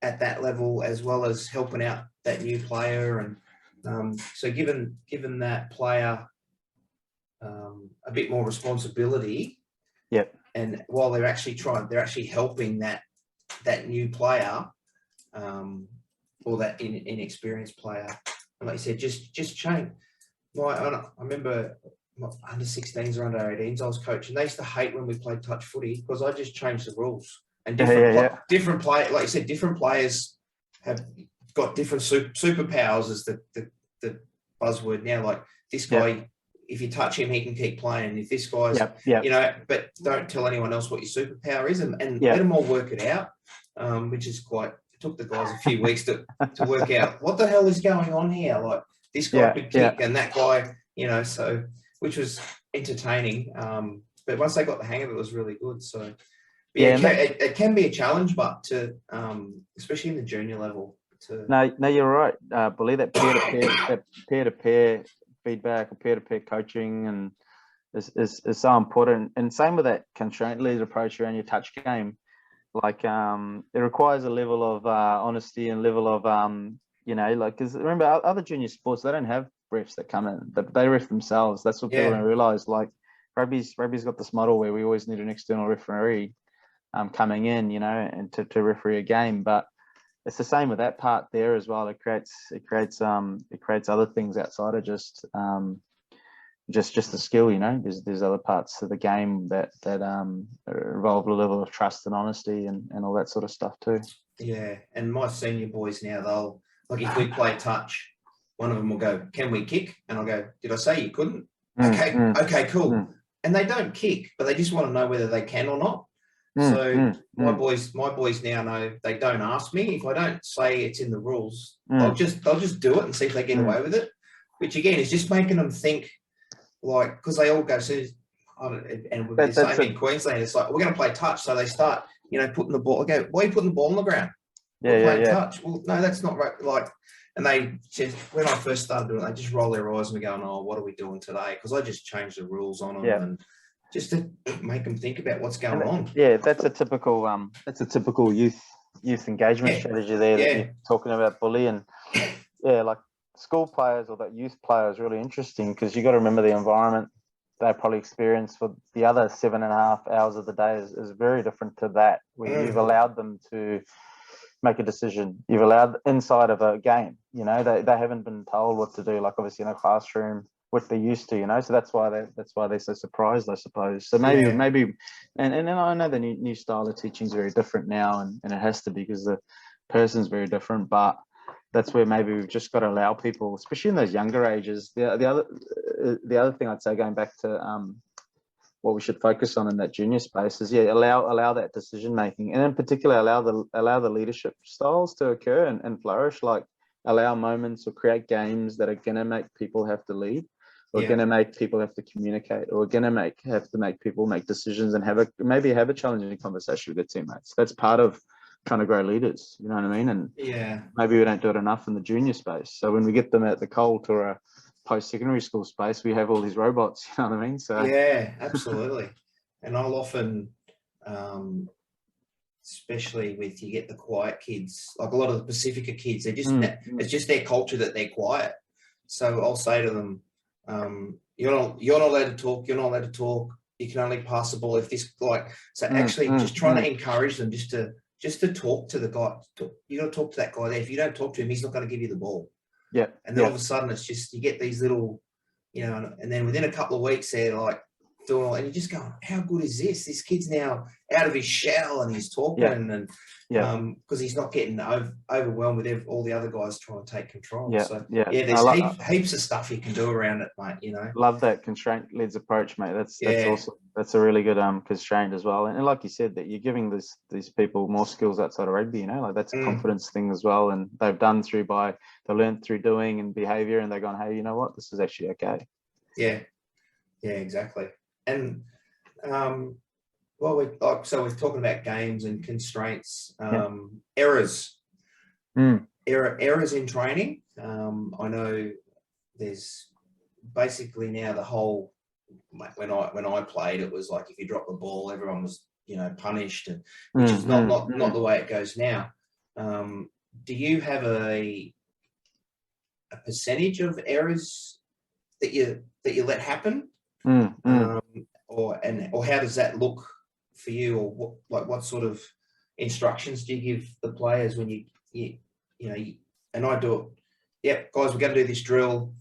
S1: at that level, as well as helping out that new player. And so given that player a bit more responsibility, and while they're actually helping that new player or that inexperienced player. And like you said, just change. I remember my under 16s or under 18s I was coaching. They used to hate when we played touch footy, because I just changed the rules. And different players, like you said, different players have got different superpowers, is the buzzword now. Like this guy, if you touch him, he can keep playing. If this guy's, but don't tell anyone else what your superpower is, and let them all work it out, which is quite took the guys a few weeks to work out what the hell is going on here. Like this guy could kick and that guy, so which was entertaining. But once they got the hang of it, it was really good. So it can be a challenge, but to especially in the junior level.
S3: No, you're right. I believe that peer-to-peer feedback or peer-to-peer coaching and is so important. And same with that constraint-led approach around your touch game. Like it requires a level of honesty and level of because remember other junior sports, they don't have refs that come in, but they ref themselves. That's what people don't realize. Like rugby's got this model where we always need an external referee coming in, and to referee a game. But it's the same with that part there as well. It creates other things outside of just the skill. There's other parts of the game that involve a level of trust and honesty and all that sort of stuff too.
S1: Yeah, and my senior boys now, they'll if we play touch, one of them will go, "Can we kick?" And I'll go, "Did I say you couldn't?" Okay, cool. And they don't kick, but they just want to know whether they can or not. My boys now know they don't ask me if I don't say it's in the rules. They'll just do it and see if they get away with it. Which again is just making them think, like, because they all go and with the same in Queensland, it's like we're going to play touch, so they start putting the ball. I go, why are you putting the ball on the ground? Touch. Well, no, that's not right. Like, and they just when I first started doing it, they just roll their eyes and go, "Oh, what are we doing today?" Because I just changed the rules on them and just to make them think about what's going on.
S3: Yeah, that's a typical youth engagement strategy there that you're talking about, Bully. And like school players or that youth player is really interesting because you got to remember the environment they probably experience for the other 7.5 hours of the day is very different to that, where you've allowed them to make a decision. You've allowed inside of a game, they haven't been told what to do, like obviously in a classroom, what they're used to, so that's why they're so surprised, I suppose. So maybe and I know the new style of teaching is very different now, and it has to be because the person's very different, but that's where maybe we've just got to allow people, especially in those younger ages. The other thing I'd say, going back to what we should focus on in that junior space is allow that decision making, and in particular allow the leadership styles to occur and flourish. Like allow moments or create games that are going to make people have to lead, or going to make people have to communicate, or going to have to make people make decisions and maybe have a challenging conversation with their teammates. That's part of trying to grow leaders, you know what I mean? And maybe we don't do it enough in the junior space. So when we get them at the Colt or a post-secondary school space, we have all these robots, you know what I mean? So
S1: absolutely. And I'll often, especially with you get the quiet kids, like a lot of the Pacifica kids, they're just it's just their culture that they're quiet. So I'll say to them, you're not allowed to talk. You're not allowed to talk. You can only pass the ball if this actually just trying to encourage them just to talk to the guy. You got to talk to that guy there. If you don't talk to him, he's not going to give you the ball.
S3: Yeah.
S1: And then all of a sudden it's just, you get these little, and then within a couple of weeks they're like doing all, and you just go, how good is this? This kid's now out of his shell and he's talking and because he's not getting overwhelmed with all the other guys trying to take control. There's heaps of stuff you can do around it, mate.
S3: Love that constraint-led approach, mate. That's awesome. That's a really good constraint as well. And like you said, that you're giving these people more skills outside of rugby, like that's a confidence thing as well. And they've they learned through doing and behavior, and they're going, hey, you know what, this is actually okay.
S1: Yeah, exactly. And we're talking about games and constraints, errors, errors in training. I know there's basically now the whole, when I played, it was like if you drop the ball, everyone was punished, and which is not the way it goes now. Do you have a percentage of errors that you let happen? Or how does that look for you, or what sort of instructions do you give the players when you and I do it? Yep, guys, we're going to do this drill.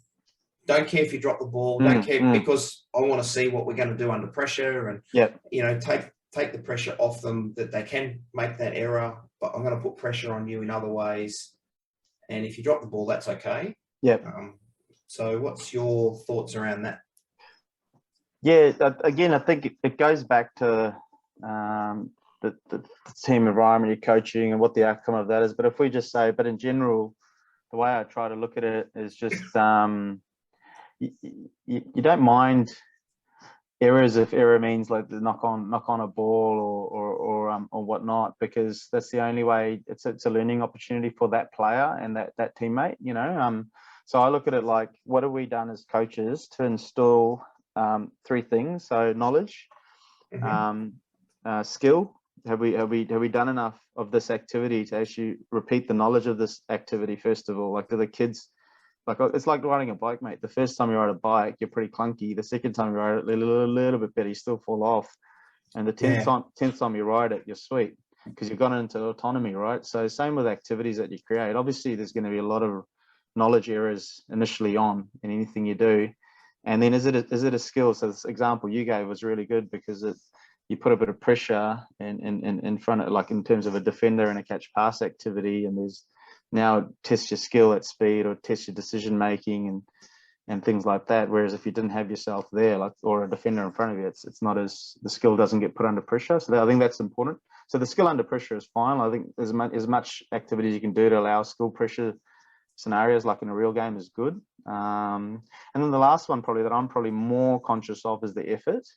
S1: Don't care if you drop the ball. Don't care because I want to see what we're going to do under pressure, and take the pressure off them that they can make that error. But I'm going to put pressure on you in other ways. And if you drop the ball, that's okay. So what's your thoughts around that?
S3: Yeah, again, I think it goes back to the team environment you're coaching and what the outcome of that is. But if we just say, but in general, the way I try to look at it is just you don't mind errors if error means like the knock on a ball or whatnot, because that's the only way. It's a learning opportunity for that player and that teammate, you know. So I look at it like, what have we done as coaches to instill three things? So knowledge, skill. Have we done enough of this activity to actually repeat the knowledge of this activity? First of all, like, do the kids, like, it's like riding a bike, mate. The first time you ride a bike, you're pretty clunky. The second time you ride it, a little bit better, you still fall off. And the 10th time you ride it, you're sweet, because you've gone into autonomy, right? So same with activities that you create. Obviously, there's going to be a lot of knowledge errors initially on in anything you do. And then is it a skill? So this example you gave was really good, because you put a bit of pressure in front of, like, in terms of a defender and a catch pass activity, and there's now test your skill at speed or test your decision making and things like that. Whereas if you didn't have yourself there, like, or a defender in front of you, it's not as, the skill doesn't get put under pressure. So I think that's important. So the skill under pressure is fine. I think as much activity as you can do to allow skill pressure scenarios, like in a real game, is good. And then the last one probably that I'm probably more conscious of is the effort.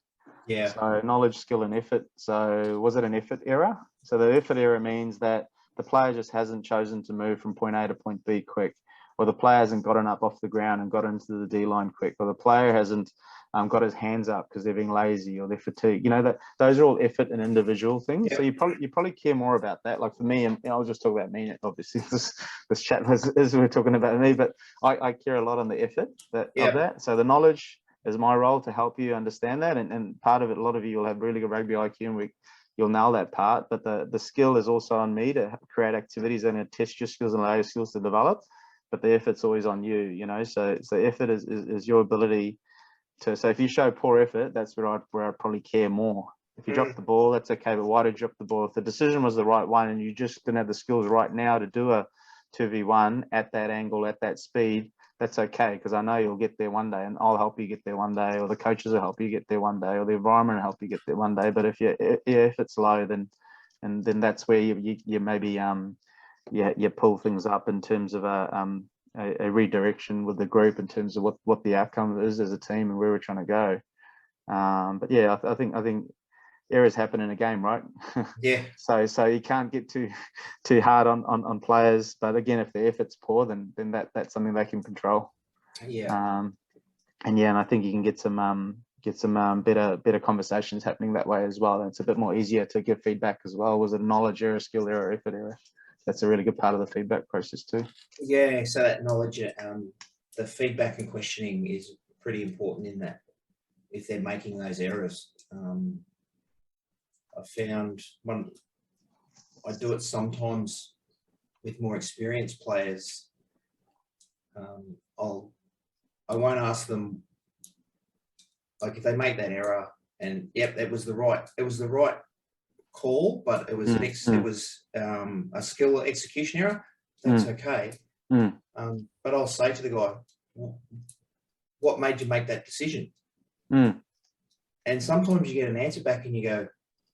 S1: Yeah.
S3: So knowledge, skill, and effort. So was it an effort error? So the effort error means that the player just hasn't chosen to move from point A to point B quick, or the player hasn't gotten up off the ground and got into the D line quick, or the player hasn't got his hands up because they're being lazy or they're fatigued. You know, that those are all effort and individual things. Yep. So you probably care more about that. Like for me, and I'll just talk about me. Obviously, this chat is we're talking about me, but I care a lot on the effort of that. So the knowledge is my role to help you understand that, and part of it, a lot of you will have really good rugby IQ, and you'll nail that part. But the skill is also on me to create activities that are going to test your skills and allow your skills to develop. But the effort's always on you, you know. So effort is your ability to. So if you show poor effort, that's where I probably care more. If you drop the ball, that's okay. But why did you drop the ball? If the decision was the right one and you just didn't have the skills right now to do a 2v1 at that angle, at that speed, that's okay, because I know you'll get there one day, and I'll help you get there one day, or the coaches will help you get there one day, or the environment will help you get there one day. But if it's low, then that's where you maybe you pull things up in terms of a redirection with the group in terms of what the outcome is as a team and where we're trying to go. But yeah, I think errors happen in a game, right?
S1: Yeah.
S3: So you can't get too hard on players. But again, if the effort's poor, then that's something they can control.
S1: Yeah.
S3: And I think you can get some better conversations happening that way as well. And it's a bit more easier to give feedback as well. Was it knowledge error, skill error, effort error? That's a really good part of the feedback process too.
S1: Yeah. So that knowledge, the feedback and questioning is pretty important in that. If they're making those errors, I found I do it sometimes with more experienced players. I won't ask them, like, if they make that error and it was the right call, but it was it was a skill execution error. That's okay. But I'll say to the guy, what made you make that decision? And sometimes you get an answer back and you go,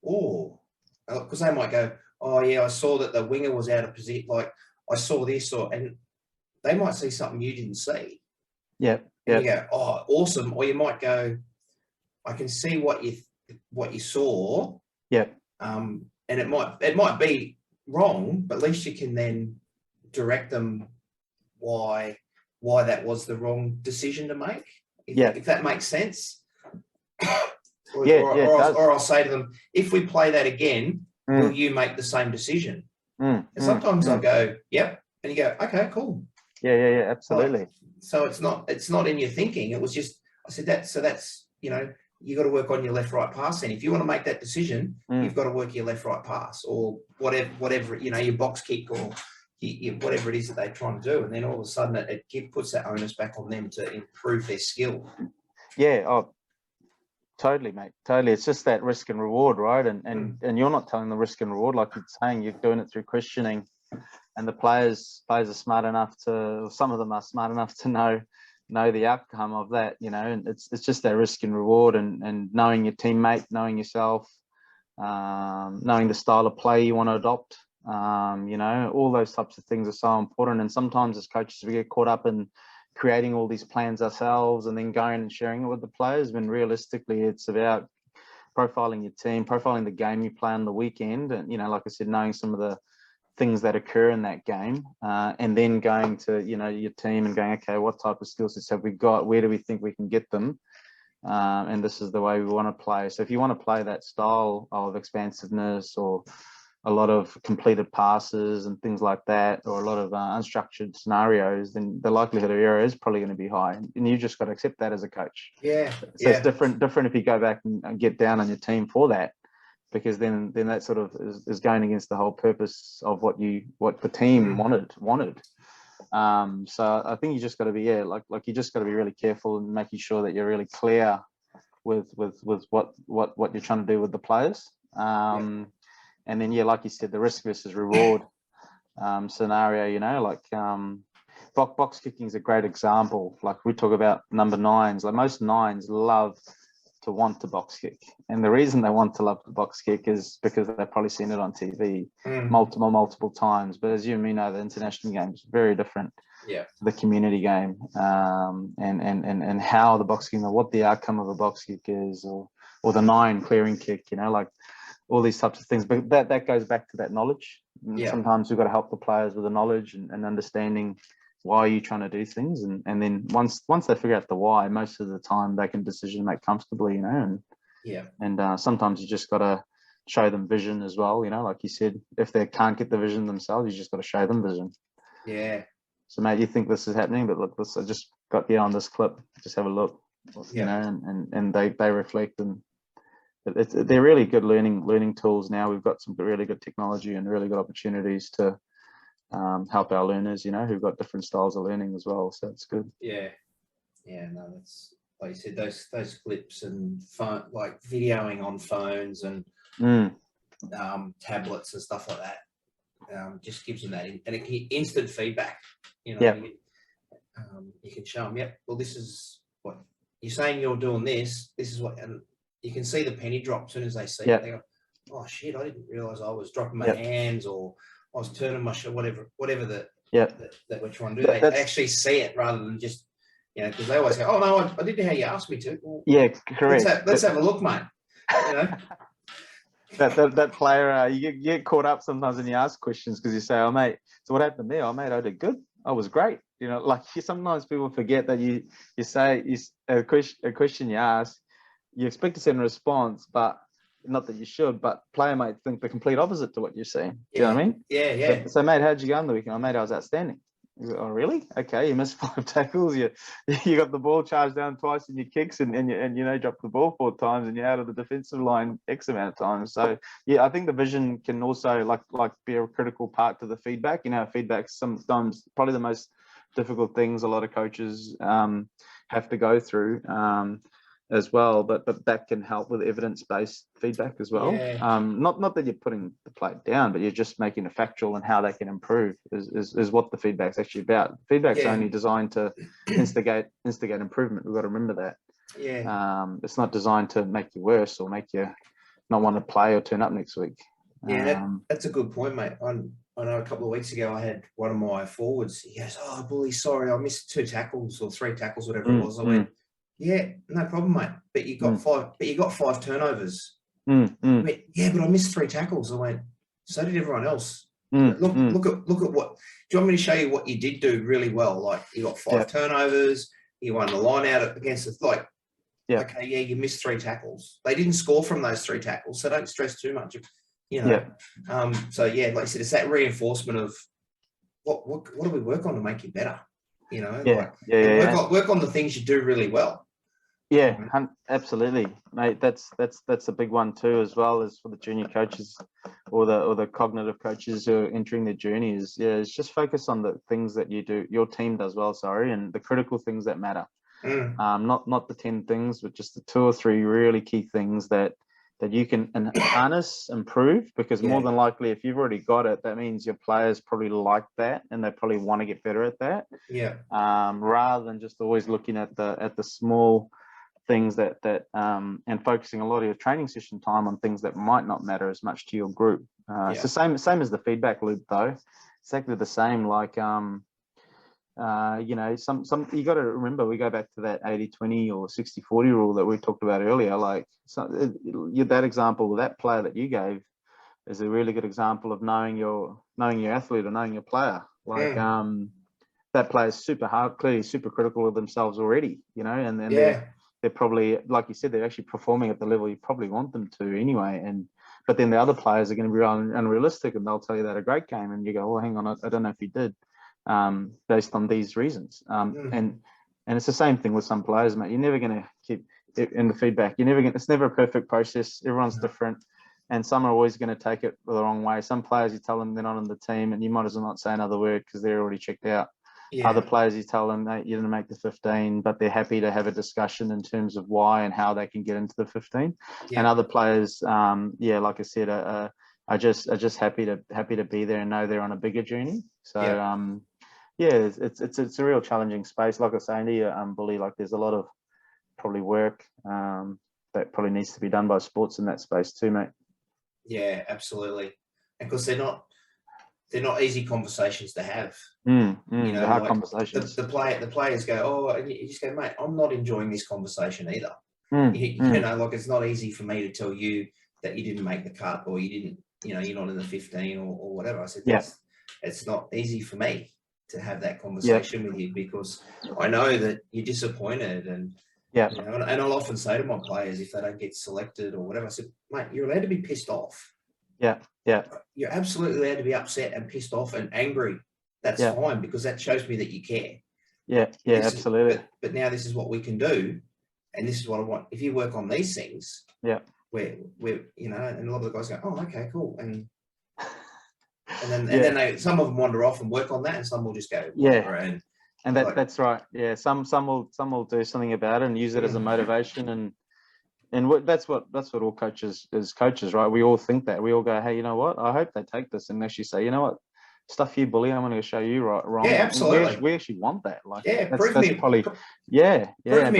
S1: oh, because they might go, oh yeah, I saw that the winger was out of position. Like, I saw this, and they might see something you didn't see.
S3: Yeah.
S1: And you go, oh, awesome. Or you might go, I can see what you saw.
S3: Yeah.
S1: And it might be wrong, but at least you can then direct them why that was the wrong decision to make. If that makes sense. Or I'll say to them, if we play that again, will you make the same decision? And sometimes I'll go, yep. And you go, okay, cool.
S3: Yeah, absolutely.
S1: So it's not in your thinking. It was just, I said that. So that's, you got to work on your left-right pass. And if you want to make that decision, you've got to work your left-right pass or whatever, your box kick or whatever it is that they're trying to do. And then all of a sudden it puts that onus back on them to improve their skill.
S3: Yeah. Oh, totally, mate. Totally. It's just that risk and reward, right? And you're not telling the risk and reward, like you're saying, you're doing it through questioning. And the players are smart enough some of them are smart enough to know the outcome of that, and it's just that risk and reward and knowing your teammate, knowing yourself, knowing the style of play you want to adopt. You know, all those types of things are so important. And sometimes as coaches, we get caught up in creating all these plans ourselves and then going and sharing it with the players, when realistically it's about profiling your team, profiling the game you play on the weekend, and, you know, like I said, knowing some of the things that occur in that game, and then going to, you know, your team and going, okay, what type of skill sets have we got? Where do we think we can get them? And this is the way we want to play. So if you want to play that style of expansiveness, or a lot of completed passes and things like that, or a lot of unstructured scenarios, then the likelihood of error is probably going to be high, and you just got to accept that as a coach.
S1: Yeah.
S3: So it's different if you go back and get down on your team for that, because then that sort of is going against the whole purpose of what the team wanted. So I think you just got to be like you just got to be really careful and making sure that you're really clear with what you're trying to do with the players. And then, like you said, the risk versus reward scenario, you know, like box kicking is a great example. Like we talk about number nines, like most nines love to want to box kick. And the reason they want to love to box kick is because they've probably seen it on TV multiple times. But as you and me know, the international game is very different to the community game, and how the box kick, or what the outcome of a box kick is, or the nine clearing kick, you know, like all these types of things. But that goes back to that knowledge. Sometimes we've got to help the players with the knowledge and understanding why you're trying to do things, and then once they figure out the why, most of the time they can decision make comfortably, you know. And sometimes you just got to show them vision as well, you know, like you said, if they can't get the vision themselves, you just got to show them vision. So mate, you think this is happening, but look, this I just got here on this clip, just have a look, you know, and they reflect, and they're really good learning tools now. We've got some really good technology and really good opportunities to help our learners, you know, who've got different styles of learning as well. So it's good.
S1: No, that's, like you said, those clips and phone, like videoing on phones and tablets and stuff like that, just gives them that, and it can instant feedback, you know. You can show them, well, this is what you're saying, you're doing this is what, and you can see the penny drop as soon as they see it. They go, oh shit, I didn't realize I was dropping my hands, or I was turning my shoulder, whatever that we're trying to do. They actually see it rather than just, you know, because they always go, oh no, I did how you asked me to. Well,
S3: correct.
S1: Let's have a look, mate. You know.
S3: that player, you get caught up sometimes when you ask questions, because you say, oh mate, so what happened there? Oh mate, I did good. I was great. You know, like sometimes people forget that you say a question you ask, you expect a certain response, but not that you should, but player might think the complete opposite to what you're saying. Do you know what I mean? So mate, how'd you go on the weekend? Oh mate, I was outstanding. Like, oh really? Okay, you missed 5 tackles. You got the ball charged down twice in your kicks, and you know, dropped the ball 4 times, and you're out of the defensive line X amount of times. So I think the vision can also like be a critical part to the feedback. You know, feedback's sometimes probably the most difficult things a lot of coaches have to go through as well, but that can help with evidence-based feedback as well. Not that you're putting the play down, but you're just making it factual, and how they can improve is what the feedback's actually about. Feedback's only designed to instigate improvement. We've got to remember that. It's not designed to make you worse or make you not want to play or turn up next week.
S1: That's a good point, mate. I know a couple of weeks ago I had one of my forwards. He goes, "Oh, bully, sorry, I missed 2 tackles or 3 tackles, whatever it was." I went, "Yeah, no problem, mate. But you got 5. But you got 5 turnovers." I went, "Yeah, but I missed 3 tackles." I went, "So did everyone else." Look at what. Do you want me to show you what you did do really well? Like you got 5 turnovers. You won the line out against the Okay, you missed 3 tackles. They didn't score from those 3 tackles, so don't stress too much. You know. So like you said, it's that reinforcement of what do we work on to make you better? You know. Work on the things you do really well.
S3: Absolutely, mate. That's a big one too, as well as for the junior coaches or the cognitive coaches who are entering their journey. Is just focus on the things that you do, your team does well. And the critical things that matter. Not the 10 things, but just the 2 or 3 really key things that you can harness, improve, because more than likely, if you've already got it, that means your players probably like that, and they probably want to get better at that. Rather than just always looking at the small things and focusing a lot of your training session time on things that might not matter as much to your group. It's the same as the feedback loop, though. Exactly the same. Like you know, some you got to remember, we go back to that 80-20 or 60-40 rule that we talked about earlier. Like that example with that player that you gave is a really good example of knowing your athlete or knowing your player. Like that player's super hard, clearly super critical of themselves already, you know, and then they're probably, like you said, they're actually performing at the level you probably want them to anyway. But then the other players are going to be unrealistic, and they'll tell you that a great game, and you go, well, hang on, I don't know if you did, based on these reasons. And it's the same thing with some players, mate. You're never going to keep it in the feedback. It's never a perfect process. Everyone's different. And some are always going to take it the wrong way. Some players, you tell them they're not on the team, and you might as well not say another word because they're already checked out. Other players, you tell them that you didn't make the 15, but they're happy to have a discussion in terms of why and how they can get into the 15. And other players, like I said, are just happy to be there and know they're on a bigger journey. So it's a real challenging space. Like I was saying to you, Bully, like there's a lot of probably work that probably needs to be done by sports in that space too, mate.
S1: Yeah, absolutely. And because they're not easy conversations to have.
S3: You know, hard conversations.
S1: The players go, oh, and you just go, mate, I'm not enjoying this conversation either. You know, like it's not easy for me to tell you that you didn't make the cut or you didn't, you know, you're not in the 15 or whatever. I said, it's not easy for me to have that conversation with you because I know that you're disappointed and you know, and I'll often say to my players if they don't get selected or whatever, I said, mate, you're allowed to be pissed off. You're absolutely allowed to be upset and pissed off and angry. That's fine because that shows me that you care.
S3: Absolutely.
S1: But now this is what we can do, and this is what I want. If you work on these things, we're you know, and a lot of the guys go, oh, okay, cool, and then some of them wander off and work on that, and some will just go and
S3: that's right. Yeah, some will do something about it and use it as a motivation and that's what all coaches is coaches, right? We all think that. We all go, hey, you know what? I hope they take this and actually say, you know what? Stuff you, Bully. I'm going to show you wrong.
S1: Yeah, absolutely.
S3: We actually want that. Like,
S1: prove me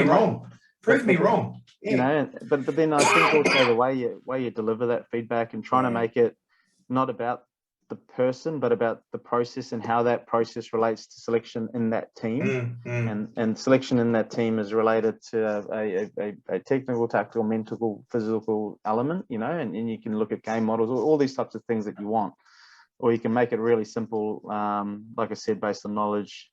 S1: wrong. Prove me wrong. Yeah.
S3: You know, but then I think also the way you deliver that feedback and trying to make it not about the person, but about the process and how that process relates to selection in that team. And selection in that team is related to a technical, tactical, mental, physical element, you know, and you can look at game models, all these types of things that you want, or you can make it really simple, like I said, based on knowledge,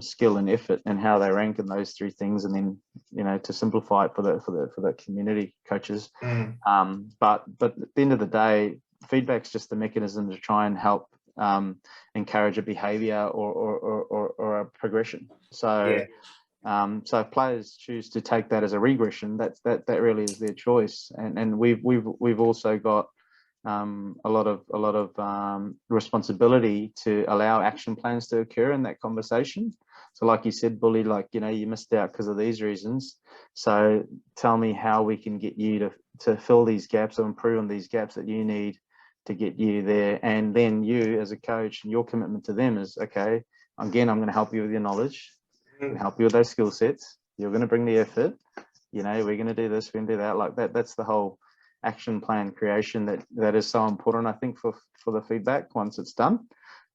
S3: skill and effort and how they rank in those three things, and then, you know, to simplify it for the community coaches. But at the end of the day, feedback's just a mechanism to try and help encourage a behavior or a progression. So if players choose to take that as a regression, that really is their choice. And we've also got a lot of responsibility to allow action plans to occur in that conversation. So like you said, Bully, like, you know, you missed out because of these reasons. So tell me how we can get you to fill these gaps or improve on these gaps that you need to get you there. And then you as a coach and your commitment to them is, okay, again, I'm going to help you with your knowledge, help you with those skill sets. You're going to bring the effort, you know, we're going to do this, we're going to do that. Like that's the whole action plan creation that is so important, I think, for the feedback once it's done.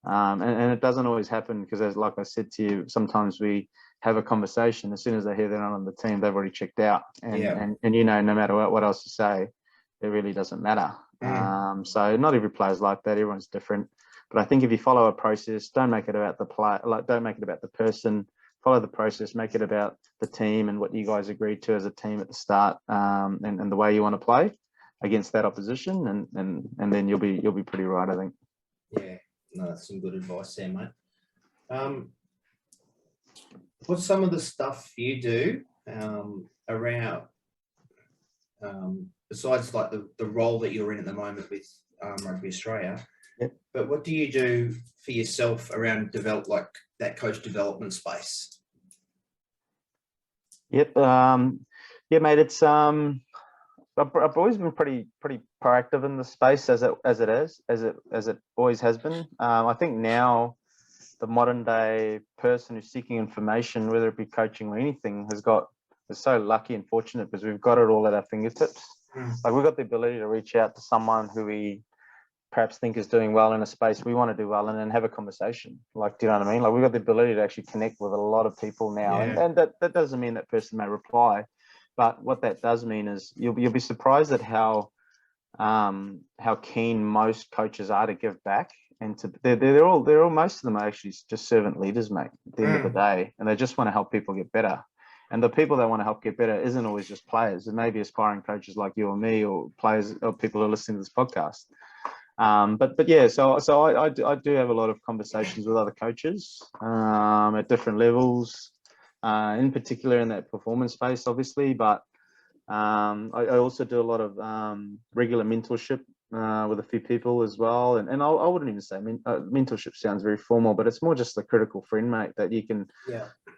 S3: And it doesn't always happen because, as like I said to you, sometimes we have a conversation, as soon as they hear they're not on the team, they've already checked out. And you know, no matter what else you say, it really doesn't matter. So not every player's like that. Everyone's different. But I think if you follow a process, don't make it about the player, like don't make it about the person. Follow the process, make it about the team and what you guys agreed to as a team at the start, and the way you want to play against that opposition, and then you'll be pretty right, I think.
S1: Yeah, no, that's some good advice there, mate. What's some of the stuff you do around besides like the role that you're in at the moment with Rugby Australia? But what do you do for yourself around like that coach development space?
S3: Mate, it's I've always been pretty proactive in the space as it always has been. I think now the modern day person who's seeking information, whether it be coaching or anything, has got so lucky and fortunate because we've got it all at our fingertips. Like we've got the ability to reach out to someone who we perhaps think is doing well in a space we want to do well in and have a conversation. Like, do you know what I mean? Like we've got the ability to actually connect with a lot of people now. And that doesn't mean that person may reply, but what that does mean is you'll be surprised at how keen most coaches are to give back. And they're all most of them are actually just servant leaders, mate, at the end of the day. And they just want to help people get better. And the people that want to help get better isn't always just players. It may be aspiring coaches like you or me, or players or people who are listening to this podcast. But yeah, so I do have a lot of conversations with other coaches at different levels, in particular in that performance space, obviously. But I also do a lot of regular mentorship with a few people as well. And I wouldn't even say mentorship sounds very formal, but it's more just a critical friend, mate, that you can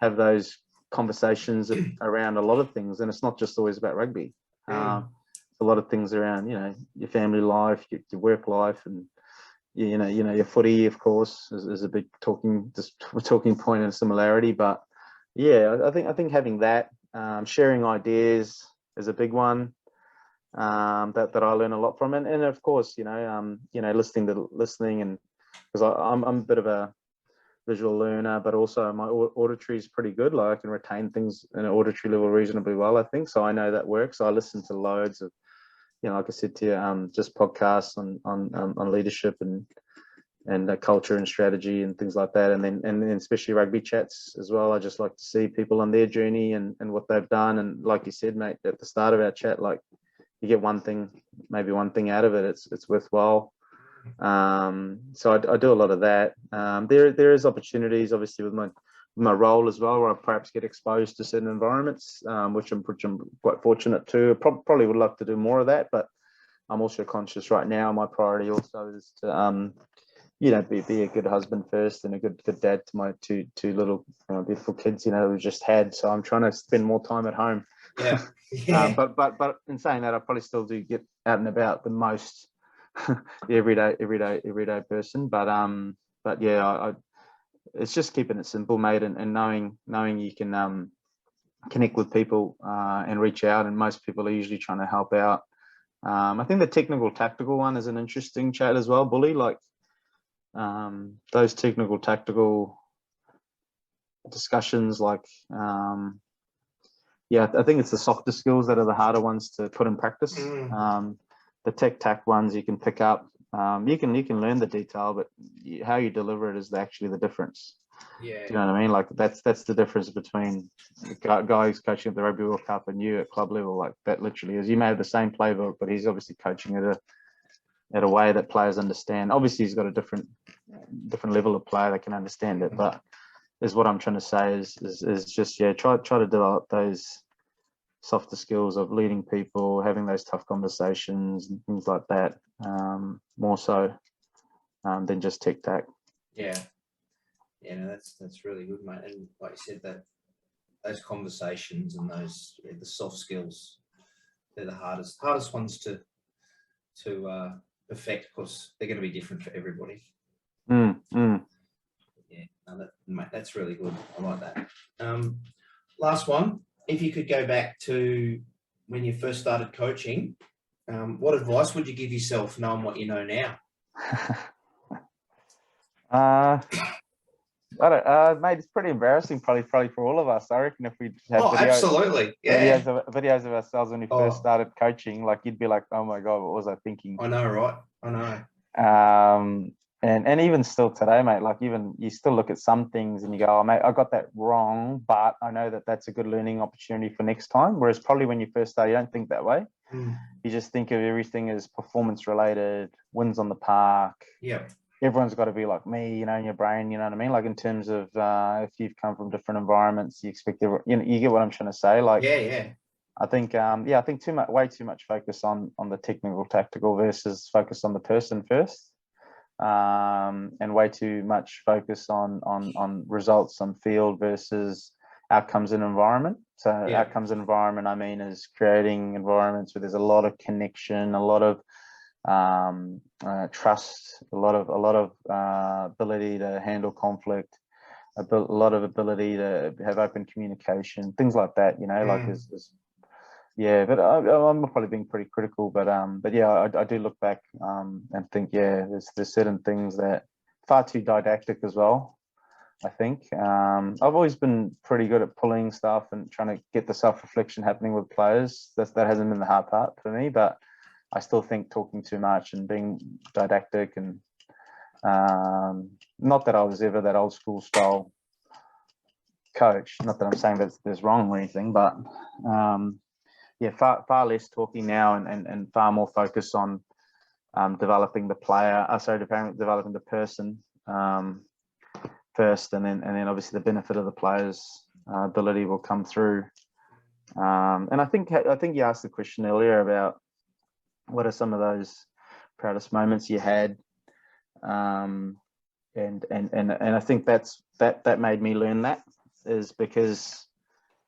S3: have those conversations around a lot of things. And it's not just always about rugby. A lot of things around, your family life, your work life, and your footy, of course, is a big talking point and similarity. But yeah, I think having that, sharing ideas is a big one that I learn a lot from, and of course, listening, and because I'm a bit of a visual learner, but also my auditory is pretty good. Like I can retain things in an auditory level reasonably well, I think. So I know that works. So I listen to loads of, like I said to you, just podcasts on leadership and culture and strategy and things like that. And then especially rugby chats as well. I just like to see people on their journey and what they've done. And like you said, mate, at the start of our chat, like you get maybe one thing out of it. It's worthwhile. So I do a lot of that. There is opportunities, obviously, with my role as well, where I perhaps get exposed to certain environments, which I'm quite fortunate to. Probably would love to do more of that, but I'm also conscious right now. My priority also is to, be a good husband first and a good dad to my two little beautiful kids, we just had. So I'm trying to spend more time at home.
S1: Yeah.
S3: But in saying that, I probably still do get out and about the most. The everyday person, but yeah, it's just keeping it simple, mate, and knowing you can connect with people and reach out, and most people are usually trying to help out. I think the technical tactical one is an interesting chat as well, Bully. Like those technical tactical discussions, like I think it's the softer skills that are the harder ones to put in practice. The tech tac ones you can pick up. You can learn the detail, but how you deliver it is actually the difference.
S1: Yeah.
S3: Do you know what I mean? Like that's the difference between the guy who's coaching at the Rugby World Cup and you at club level. Like that literally is. You may have the same playbook, but he's obviously coaching at a way that players understand. Obviously, he's got a different level of player that can understand it. But is what I'm trying to say is just try to develop those softer skills of leading people, having those tough conversations and things like that, more so than just tic tac.
S1: Yeah, no, that's really good, mate. And like you said, that those conversations and those the soft skills, they're the hardest ones to perfect, because they're going to be different for everybody. Yeah, no, mate, that's really good. I like that. Last one. If you could go back to when you first started coaching, what advice would you give yourself knowing what you know now?
S3: I don't, mate, it's pretty embarrassing probably for all of us. I reckon if we had
S1: absolutely. Yeah.
S3: videos of ourselves when we first started coaching, like you'd be like, oh my God, what was I thinking?
S1: I know, right? I know.
S3: And even still today, mate, like even you still look at some things and you go, oh, mate, I got that wrong, but I know that that's a good learning opportunity for next time. Whereas probably when you first start, you don't think that way. You just think of everything as performance related, wins on the park.
S1: Yeah.
S3: Everyone's got to be like me, in your brain, you know what I mean? Like in terms of if you've come from different environments, you expect you get what I'm trying to say. Like,
S1: yeah.
S3: I think way too much focus on the technical tactical versus focus on the person first. And way too much focus on results on field versus outcomes in environment. So outcomes in environment, I mean, is creating environments where there's a lot of connection, a lot of trust, a lot of ability to handle conflict, a lot of ability to have open communication, things like that. Like yeah. But I'm probably being pretty critical. But yeah, I do look back and think, yeah, there's certain things that far too didactic as well. I think I've always been pretty good at pulling stuff and trying to get the self-reflection happening with players. That hasn't been the hard part for me, but I still think talking too much and being didactic and not that I was ever that old school style coach. Not that I'm saying that there's wrong or anything, but yeah, far less talking now and far more focus on developing the player. Developing the person first, and then obviously the benefit of the player's ability will come through. And I think you asked the question earlier about what are some of those proudest moments you had, and I think that made me learn that is because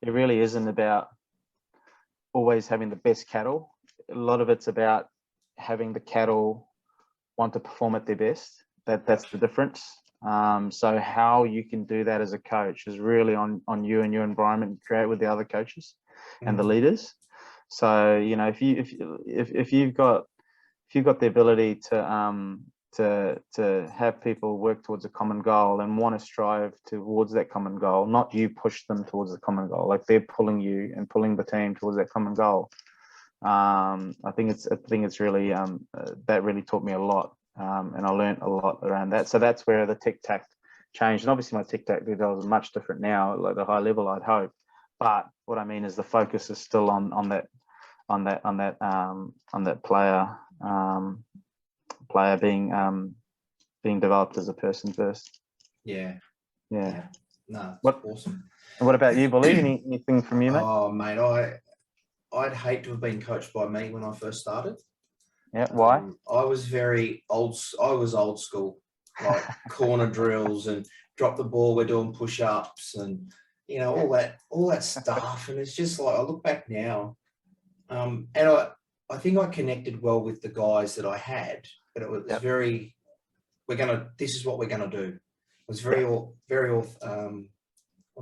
S3: it really isn't about always having the best cattle. A lot of it's about having the cattle want to perform at their best. That's the difference. So how you can do that as a coach is really on you and your environment you create with the other coaches and the leaders. So if you've got the ability to have people work towards a common goal and want to strive towards that common goal, not you push them towards the common goal, like they're pulling you and pulling the team towards that common goal. I think it's really that really taught me a lot, and I learned a lot around that. So that's where the tic tac changed, and obviously my tic tac is much different now, like the high level, I'd hope. But what I mean is the focus is still on that player being developed as a person first.
S1: Yeah.
S3: No,
S1: What awesome.
S3: And what about you, Bully? Anything from you, mate?
S1: Oh, mate, I'd hate to have been coached by me when I first started.
S3: Yeah, why?
S1: I was old school, like corner drills and drop the ball, we're doing push-ups and all that stuff. And it's just like I look back now, and I think I connected well with the guys that I had, but it was very, this is what we're gonna do. It was very what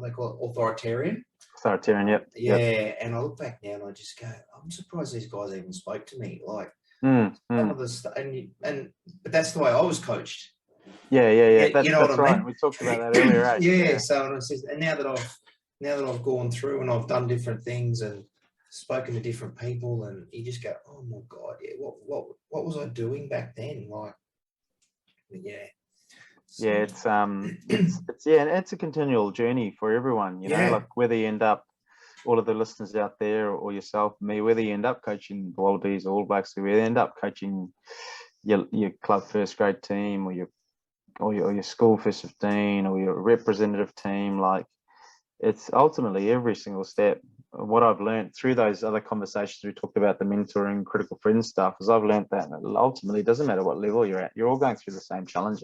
S1: they call it, authoritarian.
S3: Authoritarian, yep.
S1: Yeah, and I look back now and I just go, I'm surprised these guys even spoke to me. Like some of the stuff, but that's the way I was coached.
S3: Yeah. That's
S1: what I
S3: right.
S1: mean?
S3: We talked about that earlier, right?
S1: Yeah. So and now that I've gone through and I've done different things and spoken to different people, and you just go, oh my God, yeah, what was I doing back then? Like, yeah.
S3: Yeah, it's a continual journey for everyone, like whether you end up, all of the listeners out there or yourself, me, whether you end up coaching the Wallabies or All Blacks, whether you end up coaching your club first grade team or your school first 15 or your representative team, like it's ultimately every single step. What I've learned through those other conversations we talked about, the mentoring, critical friends stuff, is I've learned that ultimately it doesn't matter what level you're at, you're all going through the same challenges.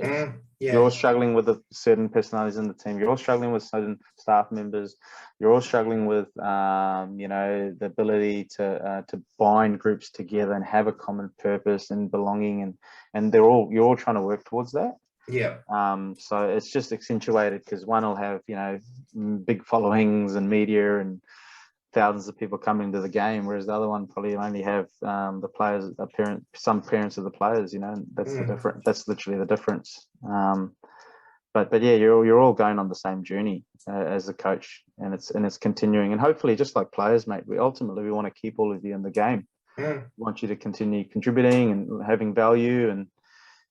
S3: You're all struggling with certain personalities in the team. You're all struggling with certain staff members. You're all struggling with, the ability to bind groups together and have a common purpose and belonging, and you're all trying to work towards that.
S1: Yeah.
S3: So it's just accentuated because one will have, big followings and media and thousands of people coming to the game, whereas the other one probably only have the players, some parents of the players, and that's the difference. That's literally the difference. But yeah, you're all going on the same journey as a coach, and it's continuing. And hopefully, just like players, mate, we want to keep all of you in the game. We want you to continue contributing and having value, and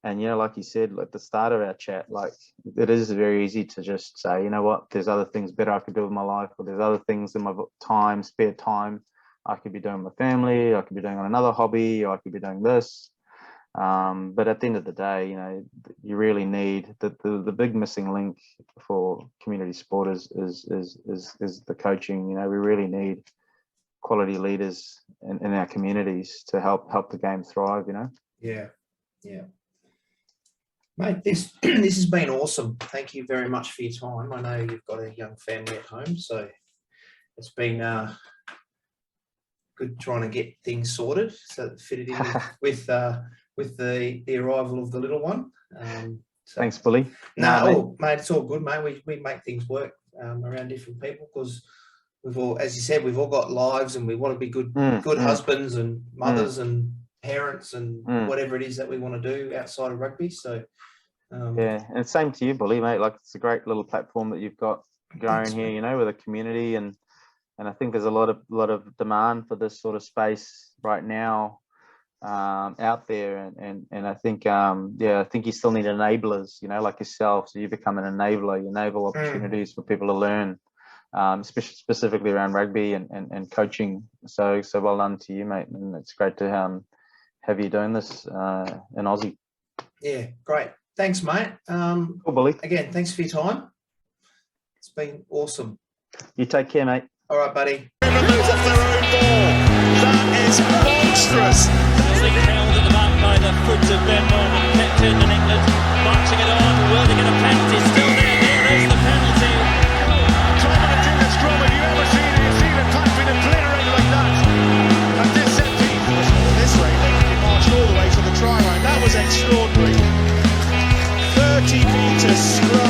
S3: like you said at the start of our chat, like it is very easy to just say, you know what, there's other things better I could do with my life, or there's other things in my spare time I could be doing with my family, I could be doing on another hobby, or I could be doing this. But at the end of the day, you really need the big missing link for community sport is the coaching. We really need quality leaders in our communities to help the game thrive.
S1: Yeah. Mate, this has been awesome. Thank you very much for your time. I know you've got a young family at home, so it's been good trying to get things sorted so that fit it in with the arrival of the little one. So,
S3: Thanks, Bully.
S1: No, mate, it's all good, mate. We make things work around different people because we've all, as you said, we've all got lives and we want to be good husbands and mothers and parents and whatever it is that we want to do outside of rugby. So,
S3: yeah, and same to you, Bully, mate. Like, it's a great little platform that you've got going here, you know, with a community, and I think there's a lot of demand for this sort of space right now out there, and I think I think you still need enablers, you know, like yourself. So you become an enabler. You enable opportunities for people to learn, specifically around rugby and coaching. So well done to you, mate, and it's great to have you doing this in Aussie.
S1: Yeah, great. Thanks, mate.
S3: Cool, Bully.
S1: Again, thanks for your time. It's been awesome.
S3: You take care, mate.
S1: All right, buddy.
S2: Move off their own ball. That is monstrous.
S4: Being held at the back by the foot of Ben Norman, kept in England, marching it on. Will they get a penalty? Still there. There is the penalty.
S2: Trying to do this scrum. Have you ever seen a tap been obliterated like that? At this set piece, this way, they marched all the way to the try line. That was extraordinary. 30 metres scrum.